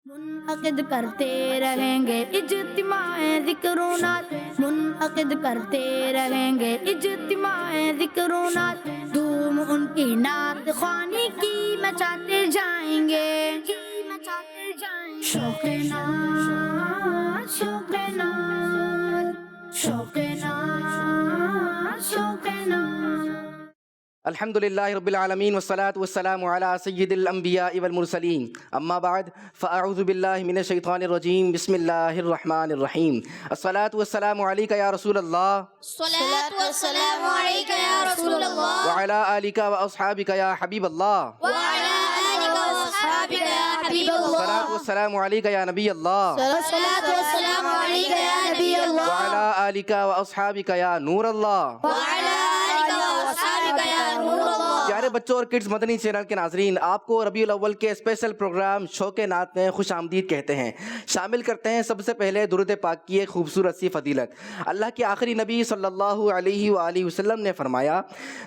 منعقد کرتے رہیں گے اجتماع ذکر و نات، منعقد کرتے رہیں گے اجتماع ذکر و نات، دھوم ان کی نعت خوانی کی مچاتے جائیں گے، شوق نعت شوق نعت شوق نعت شوق نعت۔ الحمد للہ رب العالمین والصلاة والسلام علی سید الانبیاء والمرسلین، اما بعد فاعوذ باللہ من الشیطان الرجیم، بسم اللہ الرحمن الرحیم۔ الصلاة والسلام علیک یا رسول اللہ، الصلاة والسلام عليك يا رسول الله وعلی آلک واصحابک یا حبیب اللہ، وعلى آلك وأصحابك يا حبيب الله الصلاة والسلام علیک یا نبی اللہ، الصلاة والسلام عليك يا نبي الله وعلی آلک واصحابک یا نور اللہ۔ وعلى آلك وأصحابك يا نور الله۔ پیارے بچوں اور کڈز مدنی چینل کے ناظرین، آپ کو ربیع الاول کے اسپیشل پروگرام شوق نعت میں خوش آمدید کہتے ہیں۔ شامل کرتے ہیں سب سے پہلے درود پاک کی ایک خوبصورت سی فضیلت۔ اللہ کے آخری نبی صلی اللہ علیہ وآلہ وسلم نے فرمایا،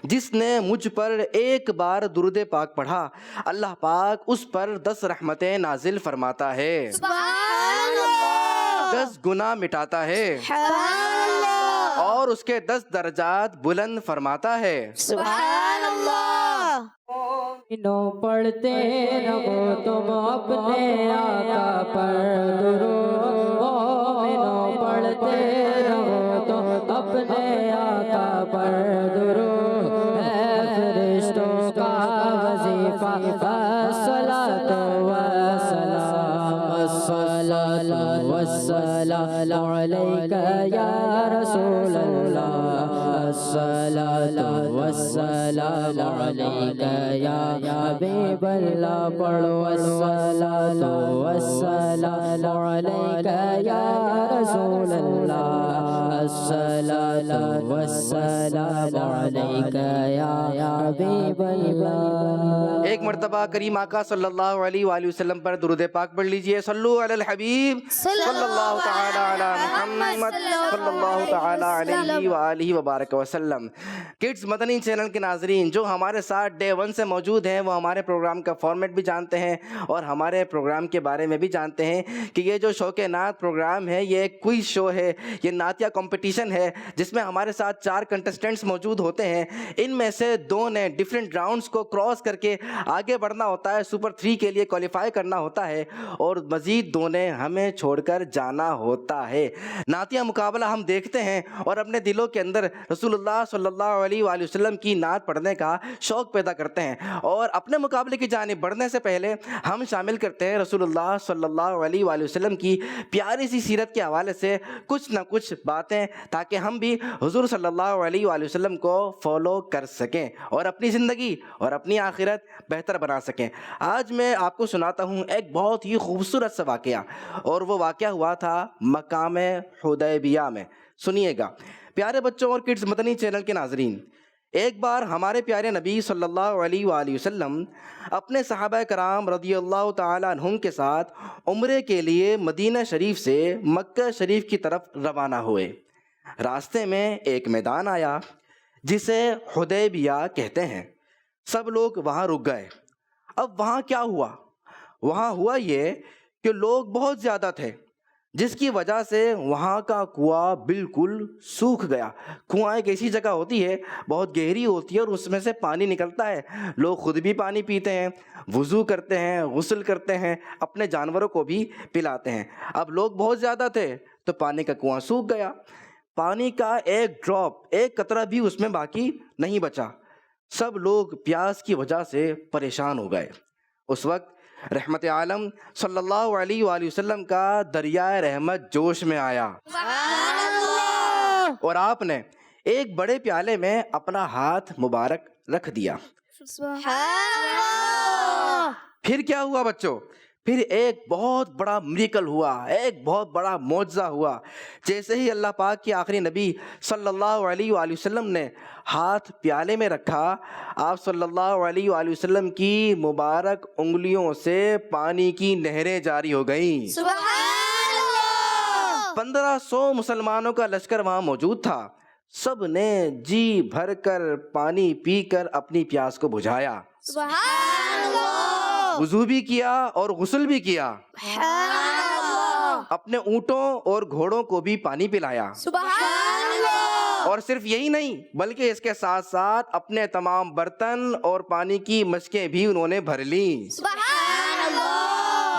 جس نے مجھ پر ایک بار درود پاک پڑھا، اللہ پاک اس پر 10 رحمتیں نازل فرماتا ہے، سبحان اللہ 10 گناہ مٹاتا ہے، سبحان اللہ اور اس کے 10 درجات بلند فرماتا ہے۔ سبحان اللہ۔ مومنوں پڑھتے رہو تم اپنے آقا پر درود، مومنوں پڑھتے رہو تم اپنے آقا پر درود، اے فرشتوں کا وظیفہ الصلاۃ والسلام، الصلاۃ والسلام علیک یا رسول اللہ، الصلاۃ والسلام علیک یا حبیب اللہ، پڑھو الصلاۃ والسلام علیک یا رسول اللہ، الصلاۃ والسلام علیک یا حبیب اللہ۔ ایک مرتبہ کریم آقا صلی اللہ علیہ وآلہ وسلم پر درود پاک پڑھ لیجئے۔ صلو علی الحبیب صلی اللہ تعالی علی محمد صلی اللہ تعالی علیہ وآلہ وبارک وسلم۔ کڈز مدنی چینل کے ناظرین جو ہمارے ساتھ ڈے 1 سے موجود ہیں، وہ ہمارے پروگرام کا فارمیٹ بھی جانتے ہیں اور ہمارے پروگرام کے بارے میں بھی جانتے ہیں کہ یہ جو شوق نعت پروگرام ہے، یہ ایک کوئز شو ہے، یہ نعتیہ کمپٹیشن ہے جس میں ہمارے ساتھ 4 کنٹسٹنٹس موجود ہوتے ہیں۔ ان میں سے 2 نے ڈیفرنٹ راؤنڈز کو کراس کر کے آگے بڑھنا ہوتا ہے، سپر 3 کے لیے کوالیفائی کرنا ہوتا ہے، اور مزید 2 نے ہمیں چھوڑ کر جانا ہوتا ہے۔ نعتیہ مقابلہ ہم دیکھتے ہیں اور اپنے دلوں کے اندر رسول اللہ صلی اللہ علیہ وآلہ وسلم کی نعت پڑھنے کا شوق پیدا کرتے ہیں، اور اپنے مقابلے کی جانب بڑھنے سے پہلے ہم شامل کرتے ہیں رسول اللہ صلی اللہ علیہ وآلہ وسلم کی پیاری سی سیرت کے حوالے سے کچھ نہ کچھ باتیں، تاکہ ہم بھی حضور صلی اللہ علیہ وآلہ وسلم کو فالو کر سکیں اور اپنی زندگی اور اپنی آخرت بہتر بنا سکیں۔ آج میں آپ کو سناتا ہوں ایک بہت ہی خوبصورت سا واقعہ، اور وہ واقعہ ہوا تھا مقام حدیبیہ میں۔ سنیے گا پیارے بچوں اور کڈز مدنی چینل کے ناظرین، ایک بار ہمارے پیارے نبی صلی اللہ علیہ وآلہ وسلم اپنے صحابہ کرام رضی اللہ تعالیٰ عنہم کے ساتھ عمرے کے لیے مدینہ شریف سے مکہ شریف کی طرف روانہ ہوئے۔ راستے میں ایک میدان آیا جسے حدیبیہ کہتے ہیں۔ سب لوگ وہاں رک گئے۔ اب وہاں کیا ہوا؟ وہاں ہوا یہ کہ لوگ بہت زیادہ تھے، جس کی وجہ سے وہاں کا کنواں بالکل سوکھ گیا۔ کنواں ایک ایسی جگہ ہوتی ہے، بہت گہری ہوتی ہے، اور اس میں سے پانی نکلتا ہے۔ لوگ خود بھی پانی پیتے ہیں، وضو کرتے ہیں، غسل کرتے ہیں، اپنے جانوروں کو بھی پلاتے ہیں۔ اب لوگ بہت زیادہ تھے تو پانی کا کنواں سوکھ گیا، پانی کا ایک ڈراپ، ایک قطرہ بھی اس میں باقی نہیں بچا۔ سب لوگ پیاس کی وجہ سے پریشان ہو گئے۔ اس وقت رحمت عالم صلی اللہ علیہ وآلہ وسلم کا دریائے رحمت جوش میں آیا، سبحان اللہ۔ اور آپ نے ایک بڑے پیالے میں اپنا ہاتھ مبارک رکھ دیا۔ سبحان اللہ۔ پھر کیا ہوا بچوں؟ پھر ایک بہت بڑا میریکل ہوا، ایک بہت بڑا معجزہ ہوا۔ جیسے ہی اللہ پاک کے آخری نبی صلی اللہ علیہ وآلہ وسلم نے ہاتھ پیالے میں رکھا، آپ صلی اللہ علیہ وآلہ وسلم کی مبارک انگلیوں سے پانی کی نہریں جاری ہو گئیں۔ سبحان اللہ۔ 1500 مسلمانوں کا لشکر وہاں موجود تھا۔ سب نے جی بھر کر پانی پی کر اپنی پیاس کو بجھایا۔ سبحان اللہ۔ وضو بھی کیا اور غسل بھی کیا، اپنے اونٹوں اور گھوڑوں کو بھی پانی پلایا، اور صرف یہی نہیں بلکہ اس کے ساتھ ساتھ اپنے تمام برتن اور پانی کی مشکیں بھی انہوں نے بھر لیں۔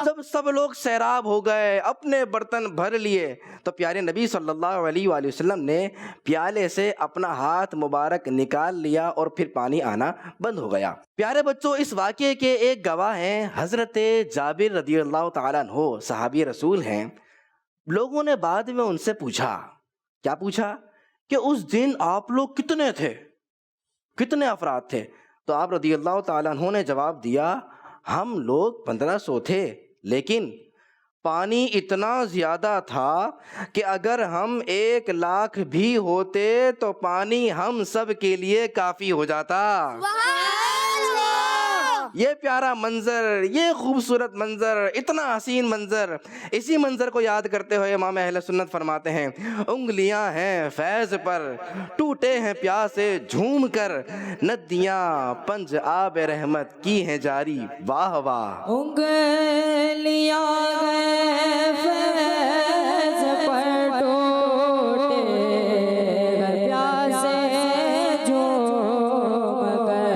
جب سب لوگ سیراب ہو گئے، اپنے برتن بھر لیے، تو پیارے نبی صلی اللہ علیہ وآلہ وسلم نے پیالے سے اپنا ہاتھ مبارک نکال لیا اور پھر پانی آنا بند ہو گیا۔ پیارے بچوں، اس واقعے کے ایک گواہ ہیں حضرت جابر رضی اللہ تعالیٰ عنہ، صحابی رسول ہیں۔ لوگوں نے بعد میں ان سے پوچھا، کیا پوچھا؟ کہ اس دن آپ لوگ کتنے تھے، کتنے افراد تھے؟ تو آپ رضی اللہ تعالیٰ عنہ نے جواب دیا، ہم لوگ 1500 تھے، لیکن پانی اتنا زیادہ تھا کہ اگر ہم 1,00,000 بھی ہوتے تو پانی ہم سب کے لیے کافی ہو جاتا۔ یہ پیارا منظر، یہ خوبصورت منظر، اتنا حسین منظر، اسی منظر کو یاد کرتے ہوئے امام اہل سنت فرماتے ہیں، انگلیاں ہیں فیض پر، ٹوٹے ہیں پیاسے جھوم کر، ندیاں پنج آب رحمت کی ہیں جاری، واہ واہ۔ انگلیاں ہیں فیض پر ٹوٹے پیاسے جھوم کر،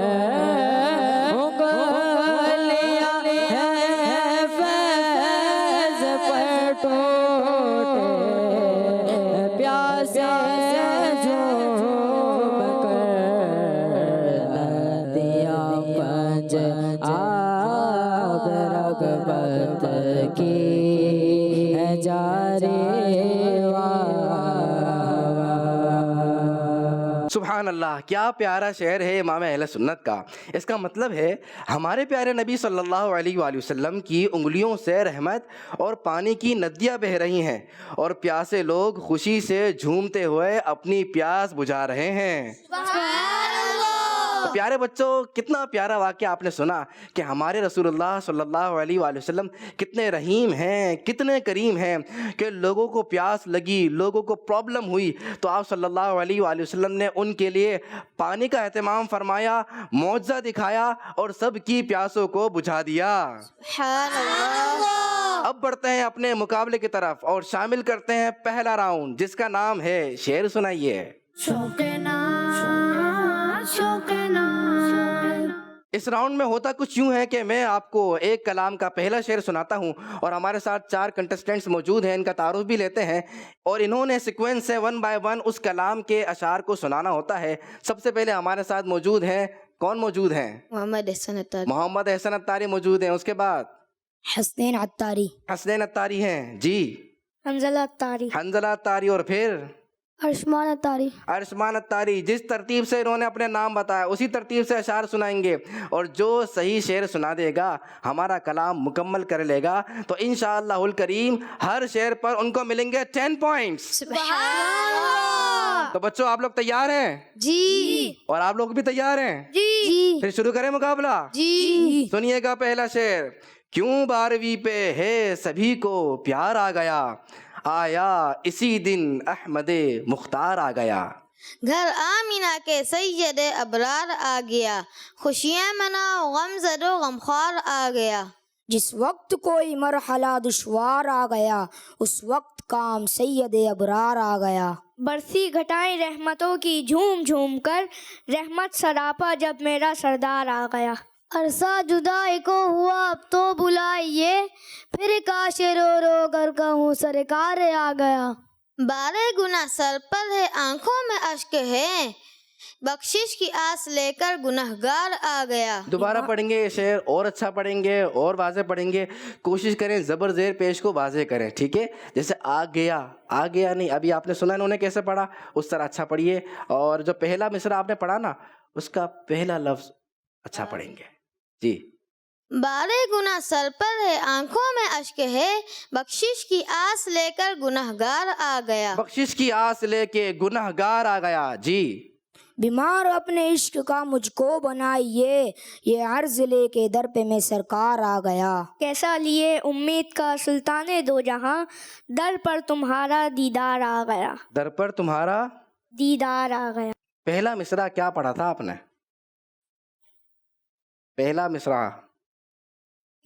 انگلیاں ہیں فیض پر ٹوٹے پیاسے جھوم کر، ندیاں پنج آب رغبت کی ہے جاری، سبحان اللہ، کیا پیارا شعر ہے امام اہل سنت کا۔ اس کا مطلب ہے ہمارے پیارے نبی صلی اللہ علیہ وآلہ وسلم کی انگلیوں سے رحمت اور پانی کی ندیاں بہہ رہی ہیں، اور پیاسے لوگ خوشی سے جھومتے ہوئے اپنی پیاس بجھا رہے ہیں۔ تو پیارے بچوں، کتنا پیارا واقعہ آپ نے سنا کہ ہمارے رسول اللہ صلی اللہ علیہ وآلہ وسلم کتنے رحیم ہیں، کتنے کریم ہیں، کہ لوگوں کو پیاس لگی، لوگوں کو پرابلم ہوئی تو آپ صلی اللہ علیہ وآلہ وسلم نے ان کے لیے پانی کا اہتمام فرمایا، معجزہ دکھایا اور سب کی پیاسوں کو بجھا دیا۔ اب بڑھتے ہیں اپنے مقابلے کی طرف اور شامل کرتے ہیں پہلا راؤنڈ، جس کا نام ہے شعر سنائیے۔ اس راؤنڈ میں ہوتا کچھ یوں ہے کہ میں آپ کو ایک کلام کا پہلا شعر سناتا ہوں، اور ہمارے ساتھ 4 کنٹسٹنٹس موجود ہیں، ان کا تعارف بھی لیتے ہیں، اور انہوں نے سیکوینس سے 1 بائی 1 اس کلام کے اشعار کو سنانا ہوتا ہے۔ سب سے پہلے ہمارے ساتھ موجود ہیں، کون موجود ہیں؟ محمد احسن عطاری۔ محمد احسن عطاری موجود ہیں۔ اس کے بعد حسنین عطاری، حسنین عطاری ہیں جی، حنزلہ عطاری، حنزلہ عطاری، اور پھر ارشمان عطاری۔ ارشمان عطاری۔ جس ترتیب سے انہوں نے اپنے نام بتایا اسی ترتیب سے اشعار سنائیں گے، اور جو صحیح شعر سنا دے گا ہمارا کلام مکمل کر لے گا تو انشاءاللہ الکریم ہر شعر پر ان کو ملیں گے 10 پوائنٹس۔ سبحان اللہ۔ تو بچوں، آپ لوگ تیار ہیں؟ جی اور آپ لوگ بھی تیار ہیں؟ جی پھر شروع کریں مقابلہ؟ جی۔ سنیے گا پہلا شعر۔ کیوں 12ویں پہ ہے سبھی کو پیار آ گیا، آیا اسی دن احمد مختار آ گیا۔ گھر آمینہ کے سید ابرار آ گیا، خوشیاں مناؤ غم زد و غمخوار آ گیا۔ جس وقت کوئی مرحلہ دشوار آ گیا، اس وقت کام سید ابرار آ گیا۔ برسی گھٹائیں رحمتوں کی جھوم جھوم کر، رحمت سراپا جب میرا سردار آ گیا۔ عرصہ جدائی کو ہوا اب تو بلائیے، پھر کاش رو رو کر کہوں سرکار آ گیا۔ بارے گناہ سر پر ہے آنکھوں میں اشک ہے، بخشش کی آس لے کر گنہگار آ گیا۔ دوبارہ پڑھیں گے یہ شعر، اور اچھا پڑھیں گے اور واضح پڑھیں گے، کوشش کریں زبر زیر پیش کو واضح کریں، ٹھیک ہے؟ جیسے آ گیا، آ گیا نہیں، ابھی آپ نے سنا انہوں نے کیسے پڑھا، اس طرح اچھا پڑھیے، اور جو پہلا مصرع آپ نے پڑھا نا اس کا پہلا لفظ اچھا پڑھیں گے جی۔ بارے گناہ سر پر ہے آنکھوں میں اشک ہے، بخشش کی آس لے کر گنہگار آ گیا۔ بخشش کی آس لے کے گنہگار آ گیا جی۔ بیمار اپنے عشق کا مجھ کو بنائیے، یہ عرض لے کے در پہ میں سرکار آ گیا۔ کیسا لیے امید کا سلطان دو جہاں، در پر تمہارا دیدار آ گیا۔ در پر تمہارا دیدار آ گیا۔ پہلا مصرع کیا پڑھا تھا آپ نے؟ پہلا مصرع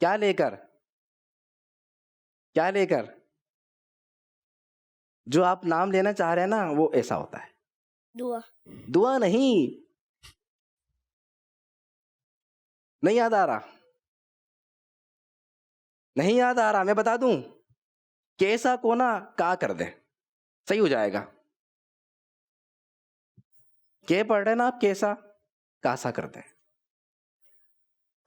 کیا لے کر؟ کیا لے کر؟ جو آپ نام لینا چاہ رہے ہیں نا وہ ایسا ہوتا ہے. دعا. دعا نہیں یاد آ رہا؟ نہیں یاد آ رہا؟ میں بتا دوں. کیسا کو نا کا کر دیں, صحیح ہو جائے گا. کہ پڑھ رہے نا آپ, کیسا کاسا کر دیں.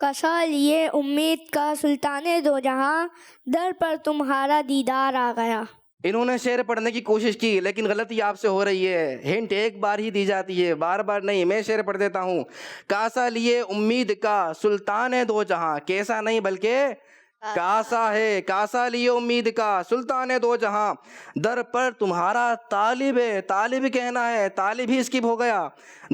کسا لیے امید کا سلطان دو جہاں, در پر تمہارا دیدار آ گیا. انہوں نے شعر پڑھنے کی کوشش کی لیکن غلطی آپ سے ہو رہی ہے. ہنٹ ایک بار ہی دی جاتی ہے, بار بار نہیں. میں شعر پڑھ دیتا ہوں. کاسا لیے امید کا سلطان دو جہاں, کیسا نہیں بلکہ کاسا ہے. کاسا لیے امید کا سلطان دو جہاں, در پر تمہارا طالب, طالب کہنا ہے, طالب ہی اسکپ ہو گیا.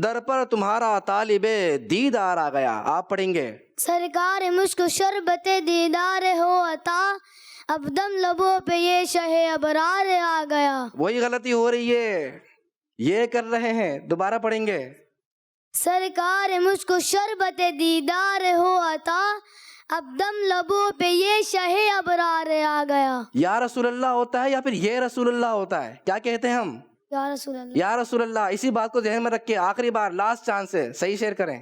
در پر تمہارا طالب دیدار آ گیا. آپ پڑھیں گے. سرکار مشک شربت دیدار ہو عطا, اب دم لبوں پہ یہ شہ ابرار آ گیا. وہی غلطی ہو رہی ہے, یہ کر رہے ہیں. دوبارہ پڑھیں گے. سرکار مجھ کو شربت دیدار ہو عطا, اب دم لبوں پہ یہ شہ ابرار آ گیا. یا رسول اللہ ہوتا ہے یا پھر یہ رسول اللہ ہوتا ہے؟ کیا کہتے ہیں ہم؟ یا رسول اللہ. یا رسول اللہ. اسی بات کو ذہن میں رکھ کے آخری بار لاسٹ چانس ہے, صحیح شیئر کریں.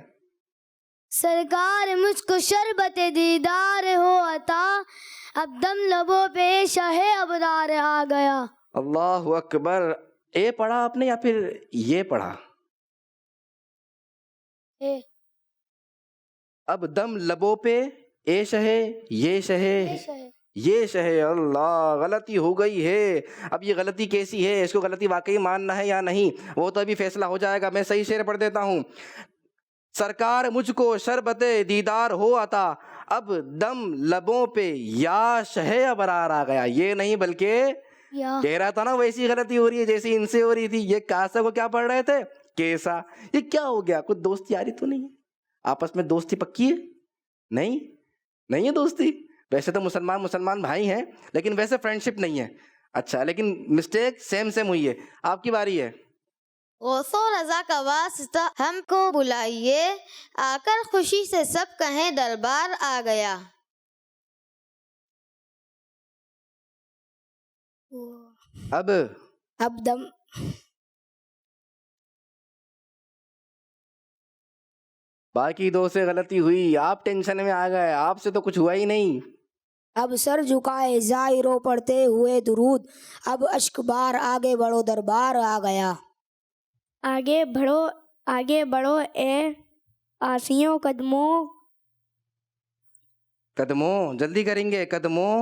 سرکار مجھ کو شربت دیدار ہو عطا, اب دم لبوں پہ یہ شہ ابرار آ گیا. اللہ اکبر. اے پڑھا آپ نے یا پھر یہ پڑھا؟ اے. اب دم لبوں پہ اے شہے یہ شہے یہ شہے. اللہ, غلطی ہو گئی ہے. اب یہ غلطی کیسی ہے, اس کو غلطی واقعی ماننا ہے یا نہیں, وہ تو ابھی فیصلہ ہو جائے گا. میں صحیح شعر پڑھ دیتا ہوں. سرکار مجھ کو شربت دیدار ہو عطا, اب دم لبوں پہ یا شہے ابرار آ گیا. یہ نہیں بلکہ کہہ رہا تھا نا, ویسی غلطی ہو رہی ہے جیسی ان سے ہو رہی تھی. یہ کاسا کو کیا پڑھ رہے تھے؟ کیسا. یہ کیا ہو گیا؟ کچھ دوستی یاری تو نہیں ہے آپس میں؟ دوستی پکی ہے؟ نہیں ہے دوستی. ویسے تو مسلمان بھائی ہیں لیکن ویسے فرینڈشپ نہیں ہے. اچھا, لیکن مسٹیک سیم ہوئی ہے. آپ کی باری ہے. غوث و رضا کا واسطہ ہم کو بلائیے, آ کر خوشی سے سب کہیں دربار آ گیا. اب دم باقی دو سے غلطی ہوئی, آپ ٹینشن میں آ گئے, آپ سے تو کچھ ہوا ہی نہیں. اب سر جھکائے زائروں پڑھتے ہوئے درود, اب اشک بار آگے بڑھو دربار آ گیا. آگے بڑھو اے آسیوں قدموں جلدی کریں گے. قدموں.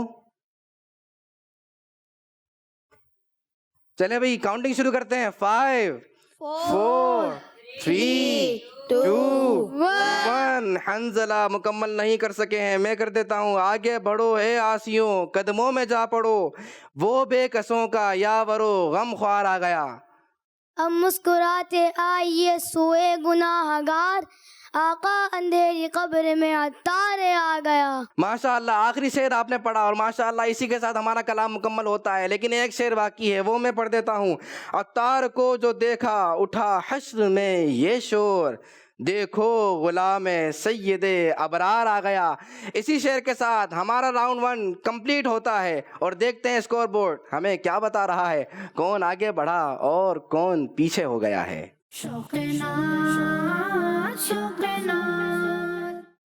چلے بھائی کاؤنٹنگ شروع کرتے ہیں. 5 4 3 2 1. حنزلہ مکمل نہیں کر سکے ہیں, میں کر دیتا ہوں. آگے بڑھو اے آسیوں, قدموں میں جا پڑو, وہ بے کسوں کا یاورو غم خوار آ گیا. اب مسکراتے آئیے سوئے گناہ گار, آقا اندھیری قبر میں عطار آ گیا. ماشاءاللہ, آخری شعر آپ نے پڑھا اور ماشاءاللہ اسی کے ساتھ ہمارا کلام مکمل ہوتا ہے. لیکن ایک شعر باقی ہے, وہ میں پڑھ دیتا ہوں. عطار کو جو دیکھا اٹھا حشر میں یہ شور, دیکھو غلام سید ابرار آ گیا. اسی شعر کے ساتھ ہمارا راؤنڈ 1 کمپلیٹ ہوتا ہے اور دیکھتے ہیں اسکور بورڈ ہمیں کیا بتا رہا ہے, کون آگے بڑھا اور کون پیچھے ہو گیا ہے.